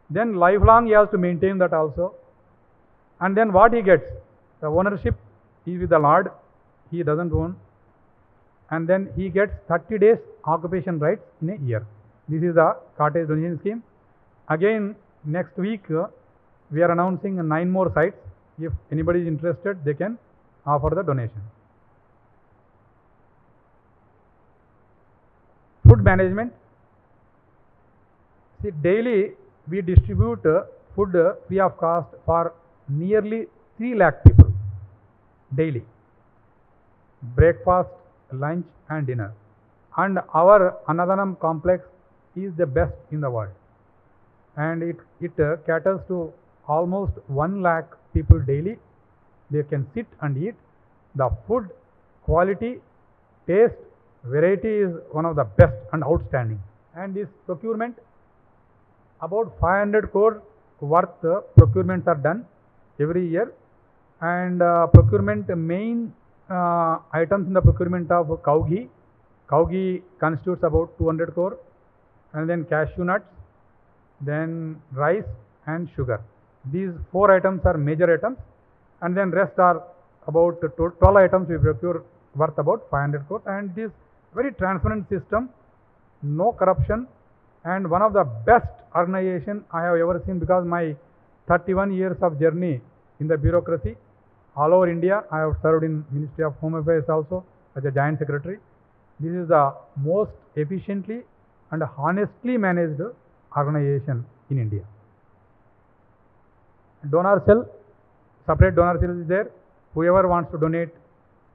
Then lifelong he has to maintain that also. And then what he gets? The ownership is with the Lord. He doesn't own. And then he gets 30 days occupation rights in a year. This is the cottage donation scheme. Again, next week we are announcing 9 more sites. If anybody is interested, they can offer the donation. Food management. See, daily we distribute food free of cost for nearly 3 lakh people daily. Breakfast, lunch and dinner. And our Annadanam complex is the best in the world. And it caters to almost 1 lakh people daily. They can sit and eat. The food quality, taste, variety is one of the best and outstanding. And this procurement, about 500 crore worth procurements are done every year. And procurement main items in the procurement of cow ghee. Cow ghee constitutes about 200 crore. And then cashew nuts, then rice and sugar. These 4 items are major items, and then rest are about 12 items we procure worth about 500 crores, and it is very transparent system, no corruption, and one of the best organization I have ever seen, because my 31 years of journey in the bureaucracy all over India. I have served in Ministry of Home Affairs also as a Joint Secretary. This is the most efficiently and honestly managed organization in India. Donor cell, separate donor cell is there. Whoever wants to donate,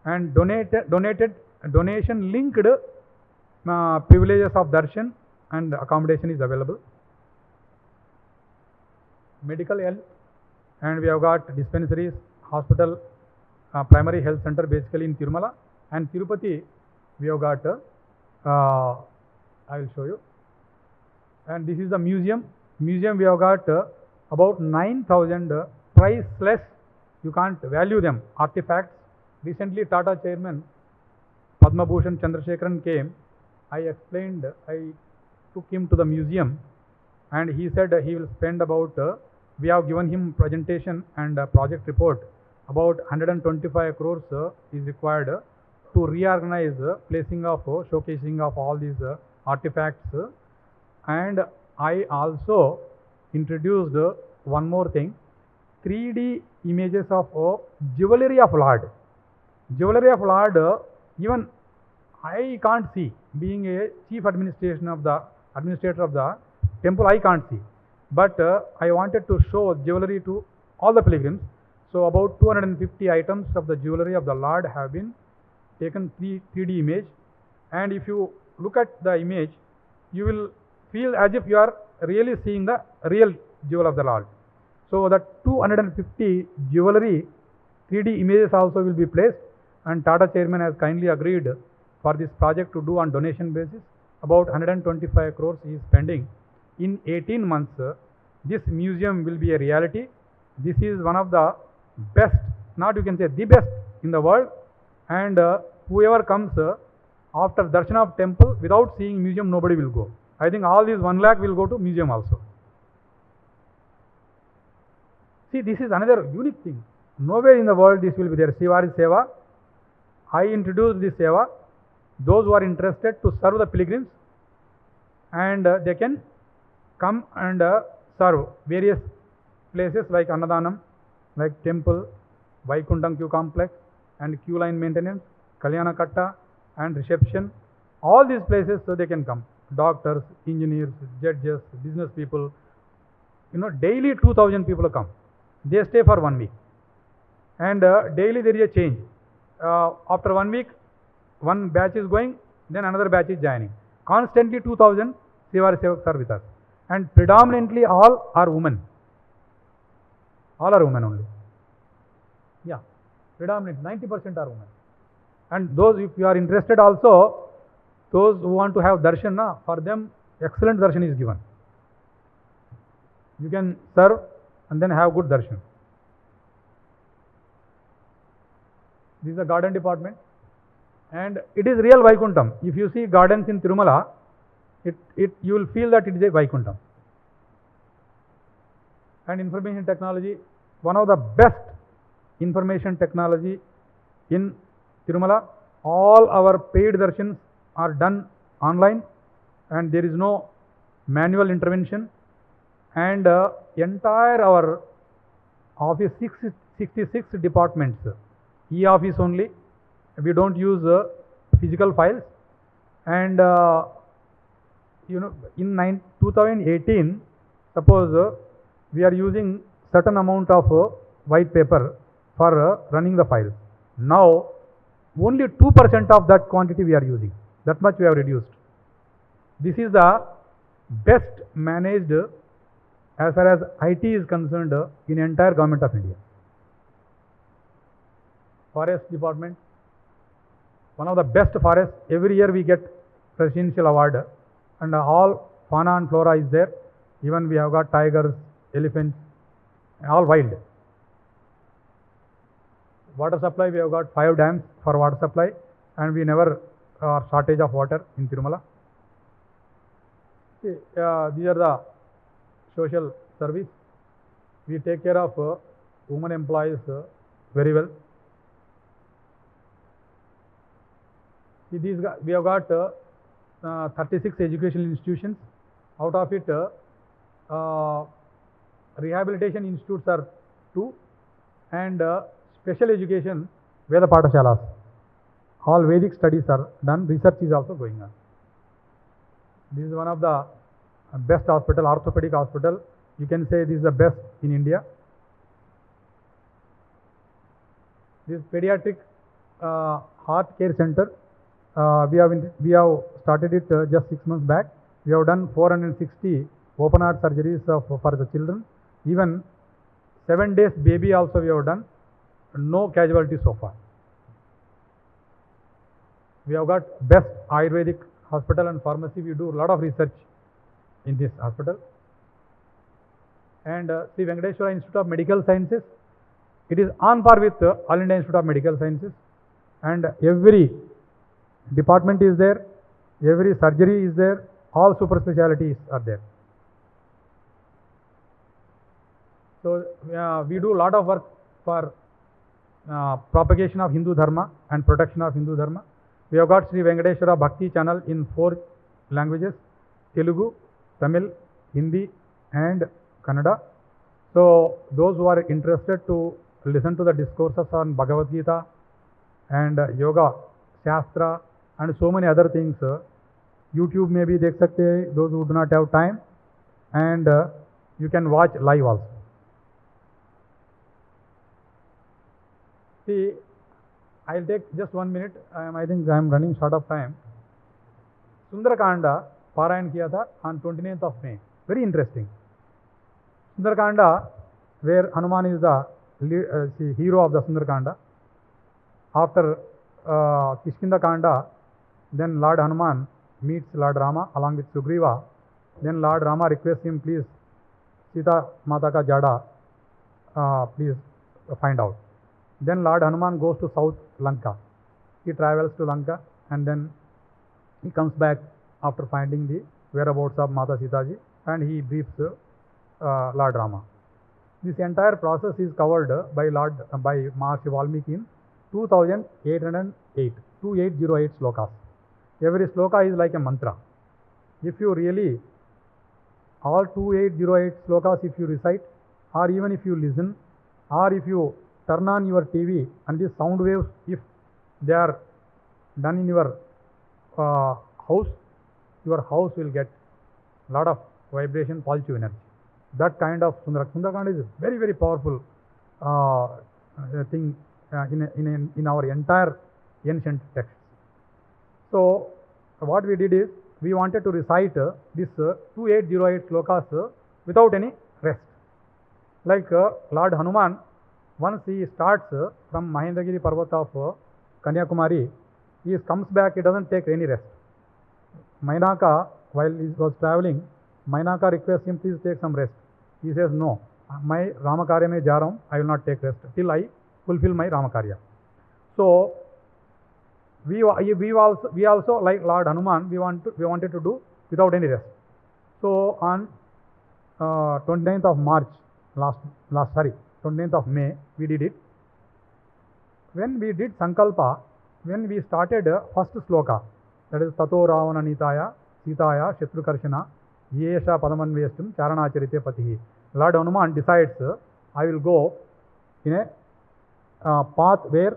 and donation linked privileges of darshan and accommodation is available. Medical health, and we have got dispensaries, hospital, primary health center basically in Tirumala, and Tirupati we have got, I will show you. And this is the museum. Museum we have got about 9,000 priceless, you can't value them, artifacts. Recently Tata chairman Padma Bhushan Chandrasekharan came. I explained, I took him to the museum, and he said he will spend about, we have given him presentation and a project report, about 125 crores is required to reorganize placing of showcasing of all these artifacts. And I also introduced one more thing, 3D images of jewelry of Lord. Jewelry of Lord, even I can't see, being a chief administrator of the temple, I can't see, but I wanted to show jewelry to all the pilgrims. So about 250 items of the jewelry of the Lord have been taken 3D image, and if you look at the image, you will feel as if you are really seeing the real jewel of the Lord. So that 250 jewelry 3D images also will be placed, and Tata chairman has kindly agreed for this project to do on donation basis. About 125 crores he is spending. In 18 months, this museum will be a reality. This is one of the best, not you can say the best in the world, and whoever comes after darshan of temple without seeing museum, nobody will go. I think all these 1 lakh will go to museum also. See, this is another unique thing. Nowhere in the world this will be there. Shivari Seva. I introduced this Seva. Those who are interested to serve the pilgrims, and they can come and serve various places like Annadanam, like temple, Vaikuntham queue complex, and queue line maintenance, Kalyana Katta, and reception. All these places, so they can come. Doctors, engineers, judges, business people. Daily 2,000 people come. They stay for 1 week, and daily there is a change. After 1 week, one batch is going, then another batch is joining. Constantly 2,000 Shivari Sevaks are with us, and predominantly all are women. All are women only. Yeah, predominantly 90% are women. And those, if you are interested also, those who want to have darshan, for them excellent darshan is given. You can serve and then have good darshan. This is the garden department, and it is real Vaikuntham. If you see gardens in Tirumala, you will feel that it is a Vaikuntham. And information technology, one of the best information technology in Tirumala. All our paid darshans are done online, and there is no manual intervention, and entire our office 66 departments, e-office only. We don't use physical files, and in 2018, suppose we are using certain amount of white paper for running the files. Now only 2% of that quantity we are using. That much we have reduced. This is the best managed as far as IT is concerned in entire government of India. Forest department, one of the best forests. Every year we get presidential award, and all fauna and flora is there. Even we have got tigers, elephants, all wild. Water supply, we have got 5 dams for water supply, and we never shortage of water in Tirumala. These are the social service. We take care of women employees very well. We have got 36 educational institutions. Out of it, rehabilitation institutes are 2, and special education Veda Pathashalas. All Vedic studies are done. Research is also going on. This is one of the best hospital, orthopedic hospital. You can say this is the best in India. This pediatric heart care center, we have started it just 6 months back. We have done 460 open heart surgeries for the children. Even 7 days baby also we have done. No casualties so far. We have got best Ayurvedic hospital and pharmacy. We do a lot of research in this hospital. And Sri Venkateshwara Institute of Medical Sciences, it is on par with All India Institute of Medical Sciences, and every department is there, every surgery is there, all super specialties are there. So we do a lot of work for propagation of Hindu Dharma and protection of Hindu Dharma. We have got Sri Venkateshwara Bhakti channel in 4 languages: Telugu, Tamil, Hindi and Kannada. So those who are interested to listen to the discourses on Bhagavad Gita and Yoga, Shastra and so many other things, YouTube may be dekh sakte hai, those who do not have time, and you can watch live also. See, I'll take just 1 minute. I think I am running short of time. Sundarakanda Parayan kiya tha on 29th of May. Very interesting. Sundarakanda, where Hanuman is the hero of the Sundarakanda. After Kishkinda Kanda, then Lord Hanuman meets Lord Rama along with Sugriva. Then Lord Rama requests him, please, Sita Mata ka jada, please find out. Then Lord Hanuman goes to South Lanka. He travels to Lanka and then he comes back after finding the whereabouts of Mata Sitaji, and he briefs Lord Rama. This entire process is covered by Maharshi Valmiki in 2808 slokas. Every sloka is like a mantra. If you really, all 2808 slokas if you recite, or even if you listen, or if you turn on your TV and these sound waves, if they are done in your house will get lot of vibration, positive energy. That kind of Sundarakanda is very, very powerful thing in our entire ancient texts. So what we did is, we wanted to recite this 2808 slokas without any rest. Like Lord Hanuman, once he starts from Mahendragiri Parvat of Kanyakumari, he comes back, he doesn't take any rest. Mainaka, while he was traveling, Mainaka requests him, please take some rest. He says, no, my Ramakarya mein ja raha hu, I will not take rest till I fulfill my Ramakarya. So we also like Lord Hanuman, we wanted to do without any rest. So on 29th of March, 29th of May, we did it. When we did Sankalpa, when we started first sloka, that is Tato Ravana Nitaya, Sitaya, Shatrukarshana, Yesha Padamanvestum, Charanacharite Patihi. Lord Hanuman decides, I will go in a path where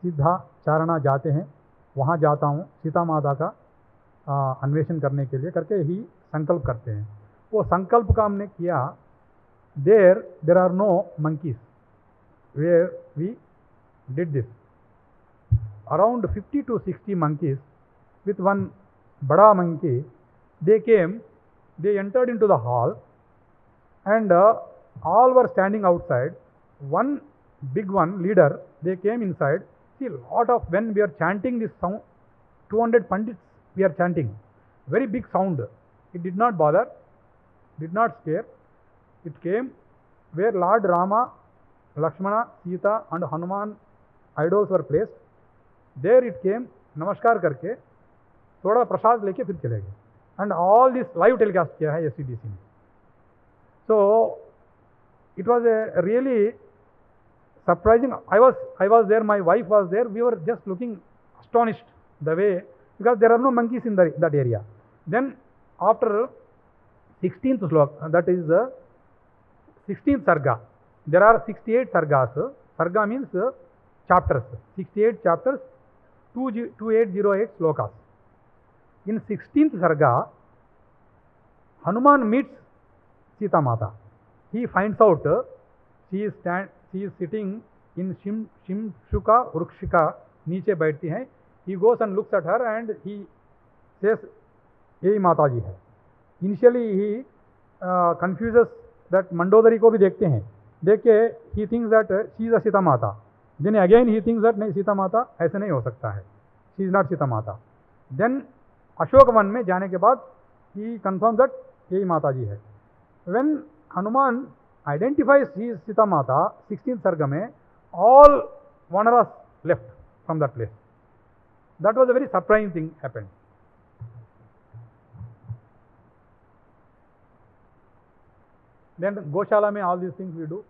Siddha Charana जाते हैं, वहाँ जाता हूँ सीता माता का अन्वेषण करने के लिए करके ही संकल्प करते हैं. वो संकल्प का हमने किया. There are no monkeys where we did this. Around 50 to 60 monkeys with one bada monkey, they entered into the hall, and all were standing outside. One big one, leader, they came inside. See, when we are chanting this sound, 200 pandits we are chanting, very big sound. It did not bother, did not scare. It came where Lord Rama, Lakshmana, Sita and Hanuman idols were placed. There it came, namaskar करके थोड़ा प्रसाद लेके फिर चले गए. And all this live telecast किया है SCDC ने. So it was a really surprising. I was there, my wife was there. We were just looking astonished. the way, because there are no monkeys in that area. Then after 16th sloka, that is 16th sarga, there are 68 sargas. Sarga means chapters, 68 chapters, 2808 slokas. In 16th sarga, Hanuman meets Sita Mata. He finds out she is sitting in Shimshuka Vrukshika, नीचे बैठती हैं. He goes and looks at her and he says, यही माता जी है. Initially he confuses that Mandodari को भी देखते हैं. देख के he thinks that she is a Sita Mata. Then again he thinks that नहीं Sita Mata ऐसे नहीं हो सकता है. She is not Sita Mata. Then Ashok one में जाने के बाद he confirms that यही माता जी है. When Hanuman identifies he is Sita Mata, 16th sarga में, all Vanaras left from that place. That was a very surprising thing happened. Then Goshala mein all these things we do.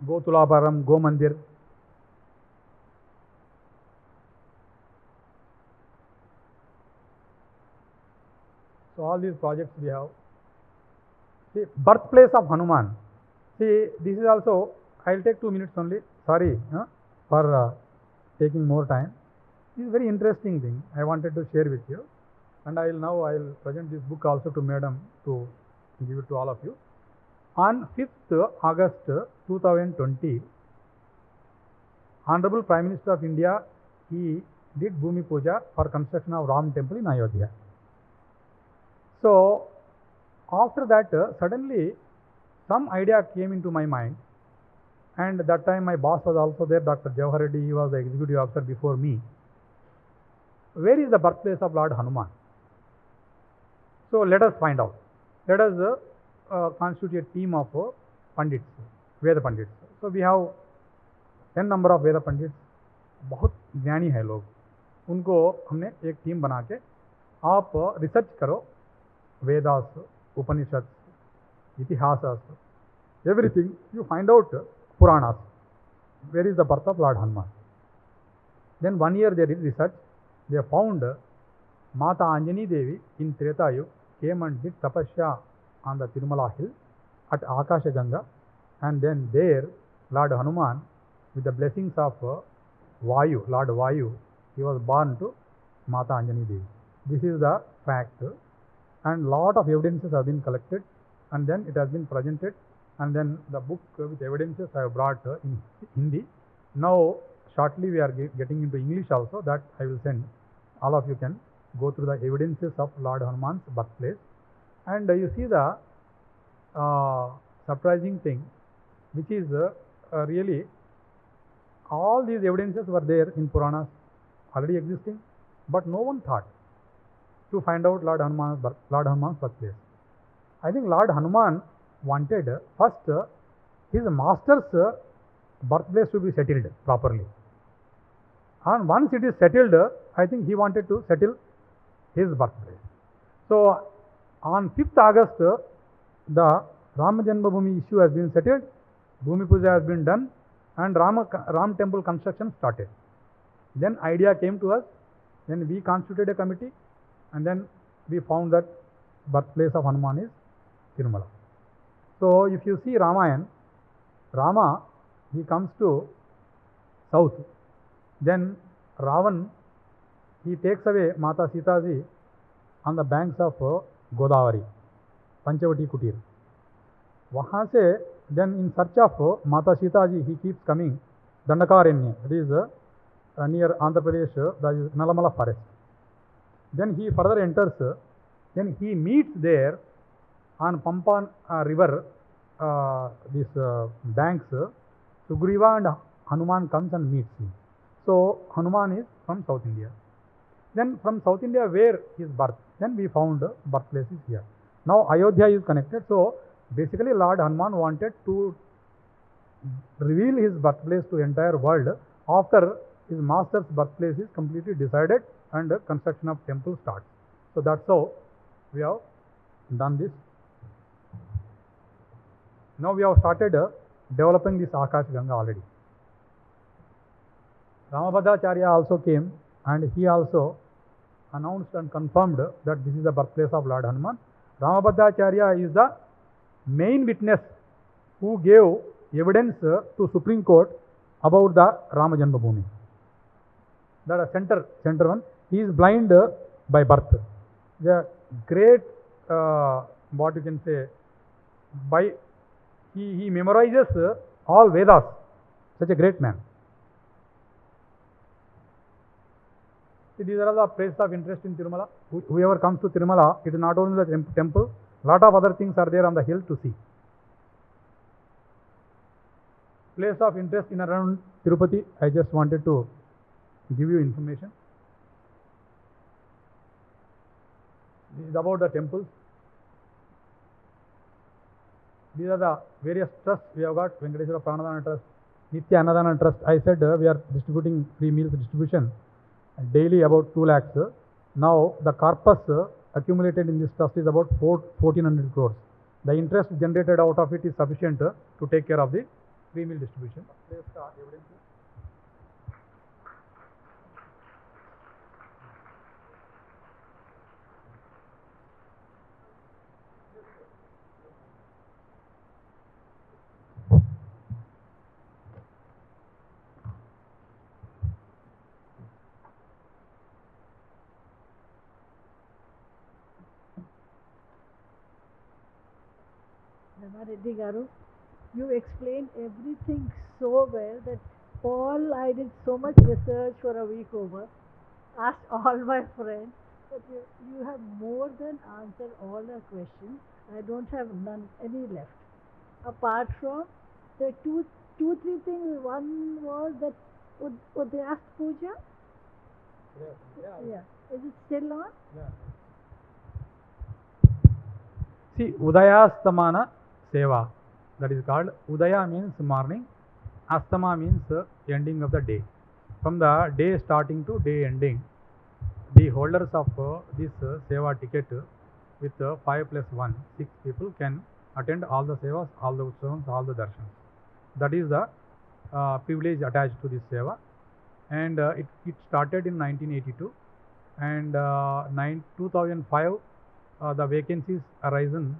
Go Tulaparam, Go Mandir. So all these projects we have. See, birthplace of Hanuman. See, this is also, I'll take 2 minutes only. Sorry for taking more time. This is a very interesting thing I wanted to share with you. And I'll present this book also to Madam to give it to all of you. On 5th August 2020, Honorable Prime Minister of India, he did Bhumi Puja for construction of Ram temple in Ayodhya. So after that, suddenly some idea came into my mind, and that time my boss was also there, Dr. Reddy, he was the executive officer before me. Where is the birthplace of Lord Hanuman? So let us find out. Let us constitute a team of Pandits, Veda Pandits. So we have 10 number of Veda Pandits, बहुत ज्ञानी है लोग, उनको हमने एक team बना के आप रिसर्च करो, वेदास, उपनिषद, इतिहास, everything, you find out Puranas, where is the birth of Lord Hanuman. Then 1 year they did research, they found Mata Anjani Devi in Treta Yuga came and did tapasya on the Tirumala hill at Akasha Ganga, and then there Lord Hanuman, with the blessings of Vayu, Lord Vayu, he was born to Mata Anjani Devi. This is the fact, and lot of evidences have been collected, and then it has been presented, and then the book with evidences I have brought in Hindi. Now shortly we are getting into English also, that I will send. All of you can go through the evidences of Lord Hanuman's birthplace, and you see the surprising thing, which is really all these evidences were there in Puranas already existing, but no one thought to find out Lord Hanuman's birthplace. I think Lord Hanuman wanted first his master's birthplace to be settled properly, and once it is settled, I think he wanted to settle his birthplace. So on 5th August, the Ram Janmabhoomi issue has been settled, Bhumi Puja has been done, and Ram temple construction started. Then idea came to us, then we constituted a committee, and then we found that birthplace of Hanuman is Tirumala. So if you see Ramayan, Rama, he comes to south, then Ravan, he takes away Mata Sita ji on the banks of Godavari, Panchavati Kutir. वहाँ से then in search of Mata Sita ji, he keeps coming Dandakaranya, that is near Andhra Pradesh, that is Nalamala forest. Then he further enters, then he meets there on Pampan river, these banks, Sugriva and Hanuman comes and meets him. So Hanuman is from South India. Then from South India, where his birth, then we found birthplace is here. Now Ayodhya is connected, so basically Lord Hanuman wanted to reveal his birthplace to entire world after his master's birthplace is completely decided and construction of temple starts. So that's how we have done this. Now we have started developing this Akash Ganga already. Ramabhadacharya also came and he also announced and confirmed that this is the birthplace of Lord Hanuman. Ramabhadacharya is the main witness who gave evidence to Supreme Court about the Rama Janmabhoomi. That center one. He is blind by birth. The great, what you can say, by he memorizes all Vedas. Such a great man. See, these are all the places of interest in Tirumala. Whoever comes to Tirumala, it is not only the temple, lot of other things are there on the hill to see. Place of interest in around Tirupati, I just wanted to give you information. This is about the temples. These are the various trusts we have got. Venkateswara Pranadhana Trust, Nitya Annadana Trust. I said we are distributing free meals distribution daily about 2 lakhs. Now the corpus accumulated in this trust is about 1400 crores. The interest generated out of it is sufficient to take care of the free meal distribution. Reddy Garu, you explained everything so well that all I did so much research for a week over, asked all my friends, but you have more than answered all the questions. I don't have any left. Apart from the two, three things. One was that Udyast Puja. Yeah. Is it still on? Yeah. See, Udayastamana Seva, that is called. Udaya means morning, Astama means ending of the day. From the day starting to day ending, the holders of this Seva ticket with 5 plus 1, 6 people can attend all the Sevas, all the Utsavams, all the Darshans. That is the privilege attached to this Seva. And it started in 1982, and 2005 the vacancies arisen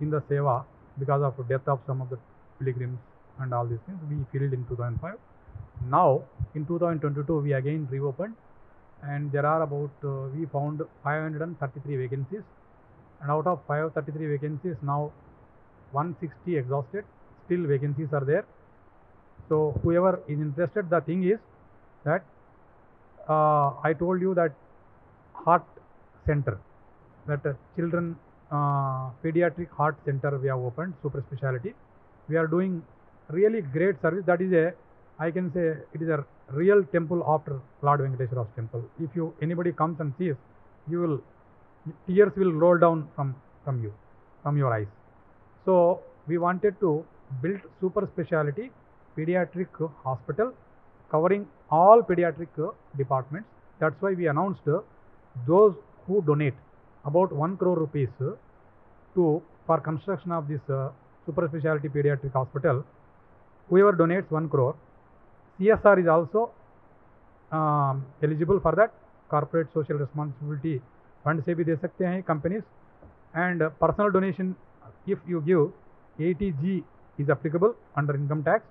in the Seva because of death of some of the pilgrims and all these things. We filled in 2005. Now in 2022 we again reopened, and there are about we found 533 vacancies, and out of 533 vacancies now 160 exhausted. Still vacancies are there. So whoever is interested, the thing is that I told you that heart center, that children pediatric heart center we have opened, super speciality. We are doing really great service. That is I can say it is a real temple after Lord Venkateswara's temple. If anybody comes and sees, tears will roll down from your eyes. So we wanted to build super speciality pediatric hospital covering all pediatric departments. That's why we announced those who donate about 1 crore rupees for construction of this super speciality pediatric hospital. Whoever donates 1 crore, CSR is also eligible for that. Corporate social responsibility fund se bhi de sakte hain companies, and personal donation if you give 80G is applicable under income tax,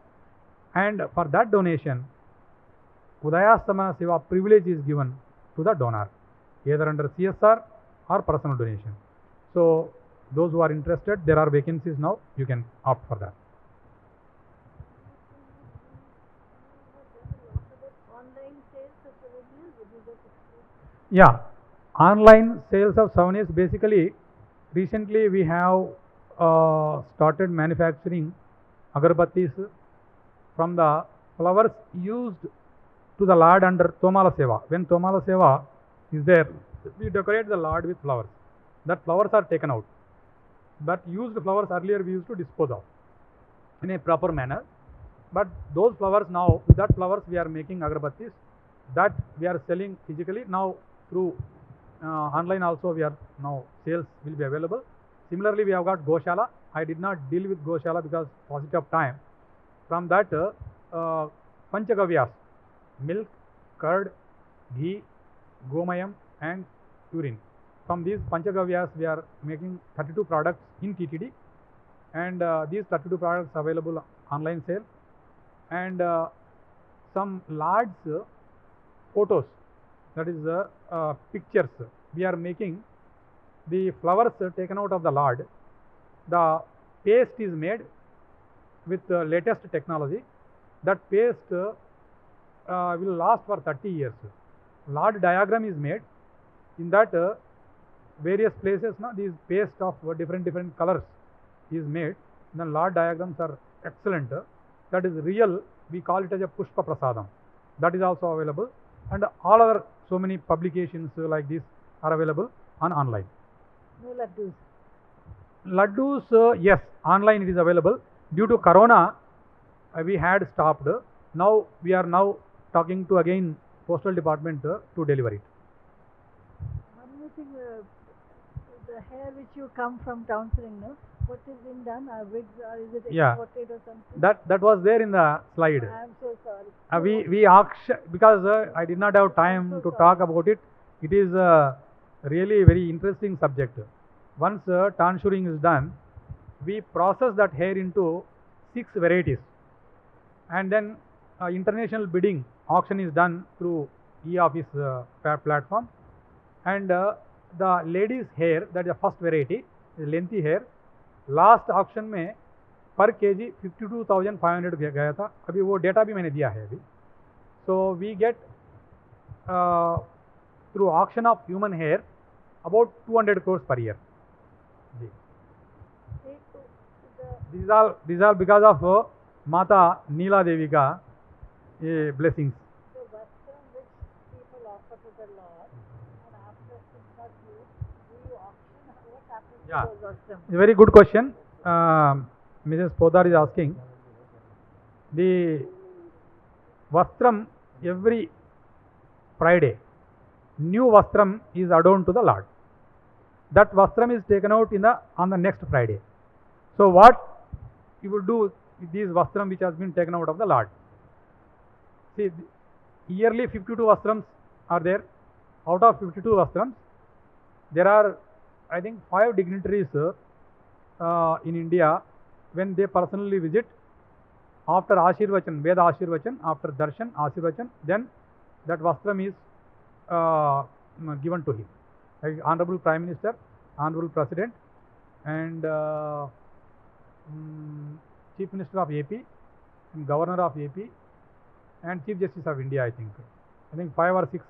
and for that donation Udayastamana Seva privilege is given to the donor either under CSR or personal donation. So those who are interested, there are vacancies now, you can opt for that. Yeah, online sales of souvenirs. Basically, recently we have started manufacturing agarbattis from the flowers used to the Lord under Tomala Seva. When Tomala Seva is there, we decorate the Lord with flowers. That flowers are taken out. But used flowers earlier we used to dispose of in a proper manner. But those flowers now, with that flowers we are making agarbattis that we are selling physically. Now through online also we are now sales will be available. Similarly, we have got Goshala. I did not deal with Goshala because paucity of time. From that Panchagavyas, milk, curd, ghee, gomayam and urine. From these Panchagavyas we are making 32 products in TTD, and these 32 products available online sale, and some large photos, that is pictures. We are making the flowers taken out of the lard. The paste is made with latest technology. That paste will last for 30 years. Lard diagram is made. In that various places, these paste of different colors is made. The lard diagrams are excellent. That is real. We call it as a Pushpa Prasadam. That is also available, and all other so many publications like this are available on online. No laddus. Laddus, yes, online it is available. Due to Corona, we had stopped. Now we are now talking to again Postal Department to deliver it. One more thing, the hair which you come from counseling, no? What is being done? Are wigs, or is it exported or something? That was there in the slide. I am so sorry. We auction, because I did not have time to talk about it. It is really very interesting subject. Once tonsuring is done, we process that hair into 6 varieties, and then international bidding auction is done through e-office platform, and the ladies hair, that is the first variety, is lengthy hair. Last auction में पर KG 52,500 गया था. अभी वो data भी मैंने दिया है अभी. So we get through auction of human hair about 200 crores per year. जी, this all because of Mata Neela Devi का ये blessings. Yeah, a very good question. Mrs. Podar is asking. The vastram, every Friday, new vastram is adorned to the Lord. That vastram is taken out on the next Friday. So what you will do with these vastram which has been taken out of the Lord? See, yearly 52 vastrams are there. Out of 52 vastrams, there are, I think, 5 dignitaries in India. When they personally visit, after Ashirvachan, Veda Ashirvachan, after Darshan, Ashirvachan, then that vastram is given to him. Like Honorable Prime Minister, Honorable President, and Chief Minister of AP, and Governor of AP, and Chief Justice of India, I think. 5 or 6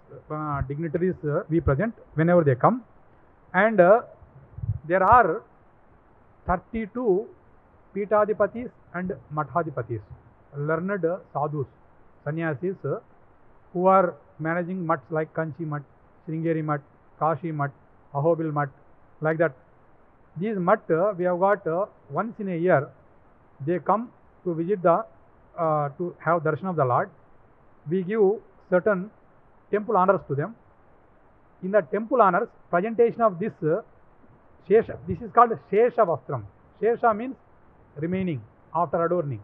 dignitaries we present whenever they come. And there are 32 Pitadipatis and Mathadipatis, learned sadhus, sannyasis, who are managing mats like Kanchi Mat, Sringeri Mat, Kashi Mat, Ahobil Mat, like that. These mat we have got once in a year. They come to visit to have darshan of the Lord. We give certain temple honors to them. In the temple honors, presentation of this Shesha, this is called Shesha Vastram. Shesha means remaining after adorning.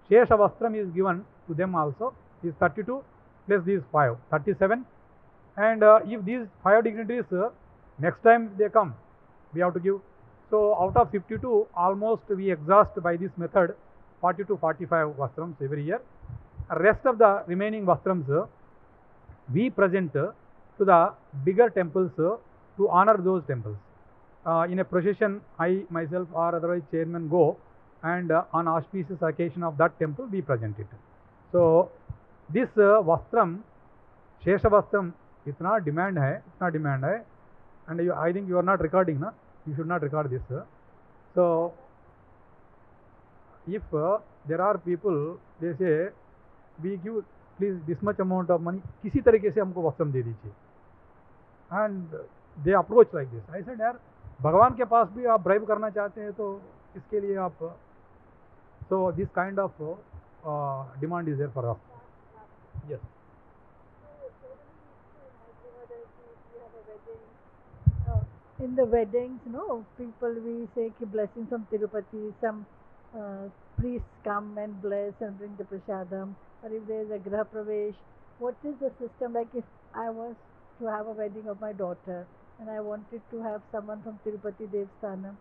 Shesha Vastram is given to them also. Is 32 plus these 5, 37. And if these 5 dignitaries next time they come, we have to give. So out of 52, almost we exhaust by this method 40 to 45 vastrams every year. Rest of the remaining vastrams we present to the bigger temples to honor those temples. In a procession, I myself or otherwise chairman go, and on auspicious occasion of that temple we present it. So this vastram, Shesha Vastram, itna demand hai, and I think you are not recording, na? You should not record this. So if there are people, they say, we give please this much amount of money, किसी तरीके से हमको वस्त्रम दे दीजिए, and they approach like this. I said, यार भगवान के पास भी आप ब्राइब करना चाहते हैं तो इसके लिए आप, so this kind of demand is there for us. Yes. In the weddings, people, we say blessings from Tirupati, some priests come and bless and bring the prasadam, or if there is a Graha Pravesh, what is the system like if I was to have a wedding of my daughter and I wanted to have someone from Tirupati Devasthanam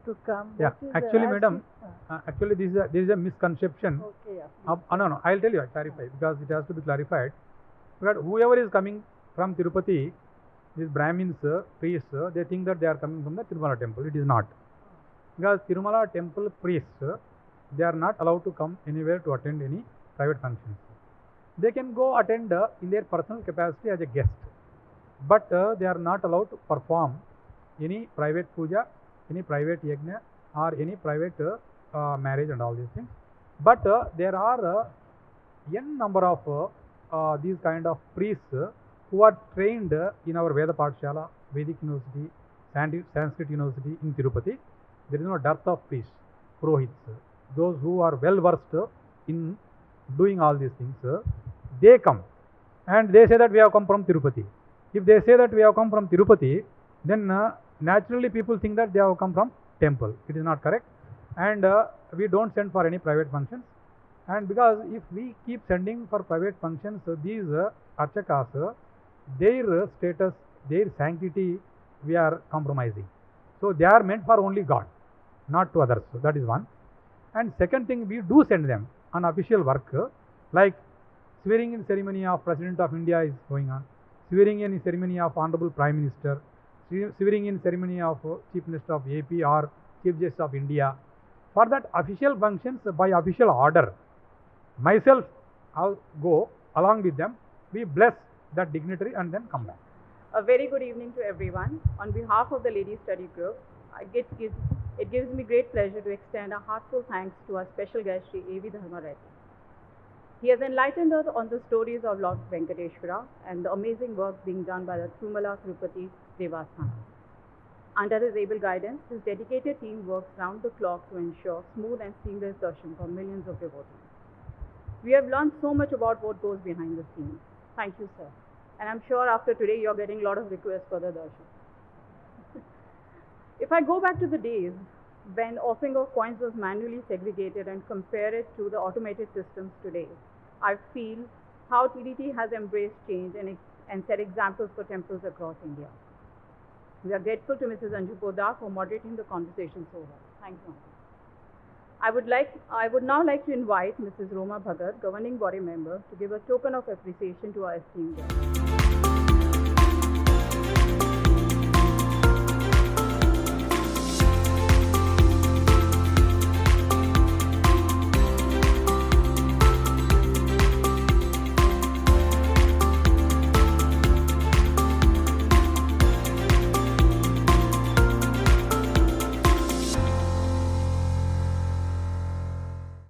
to come? Yeah, What is actually, as madam, if- actually this is a misconception. Okay, yeah. No, I'll tell you, I clarify because it has to be clarified. But whoever is coming from Tirupati, these Brahmins, priests, they think that they are coming from the Tirumala temple. It is not. Because Tirumala temple priests, they are not allowed to come anywhere to attend any private functions. They can go attend in their personal capacity as a guest, but they are not allowed to perform any private puja, any private yajna, or any private marriage and all these things. But there are n number of these kind of priests who are trained in our Veda Pathshala, Vedic University, Sanskrit University in Tirupati. There is no dearth of priests, purohits. Those who are well versed in doing all these things, they come and they say that we have come from Tirupati. If they say that we have come from Tirupati, then naturally people think that they have come from temple. It is not correct, and we don't send for any private functions. And because if we keep sending for private functions, these archakas, their status, their sanctity, we are compromising. So they are meant for only God, not to others. So that is one. And second thing, we do send them on official work, like swearing in ceremony of President of India is going on, swearing in ceremony of Honorable Prime Minister, swearing in ceremony of Chief Minister of AP or Chief Justice of India. For that official functions by official order, myself I'll go along with them. We bless that dignitary and then come back. A very good evening to everyone. On behalf of the Ladies Study Group, it gives me great pleasure to extend a heartfelt thanks to our special guest, Sri A.V. Dharma Reddy. He has enlightened us on the stories of Lord Venkateshwara and the amazing work being done by the Tirumala Tirupati Devasthanam. Under his able guidance, his dedicated team works round the clock to ensure smooth and seamless darshan for millions of devotees. We have learned so much about what goes behind the scenes. Thank you, sir. And I'm sure after today you're getting a lot of requests for the darshan. If I go back to the days when offering of coins was manually segregated and compare it to the automated systems today, I feel how TDT has embraced change and set examples for temples across India. We are grateful to Mrs. Anju Poddar for moderating the conversation so well. Thank you. I would now like to invite Mrs. Roma Bhagat, Governing Body Member, to give a token of appreciation to our esteemed guest.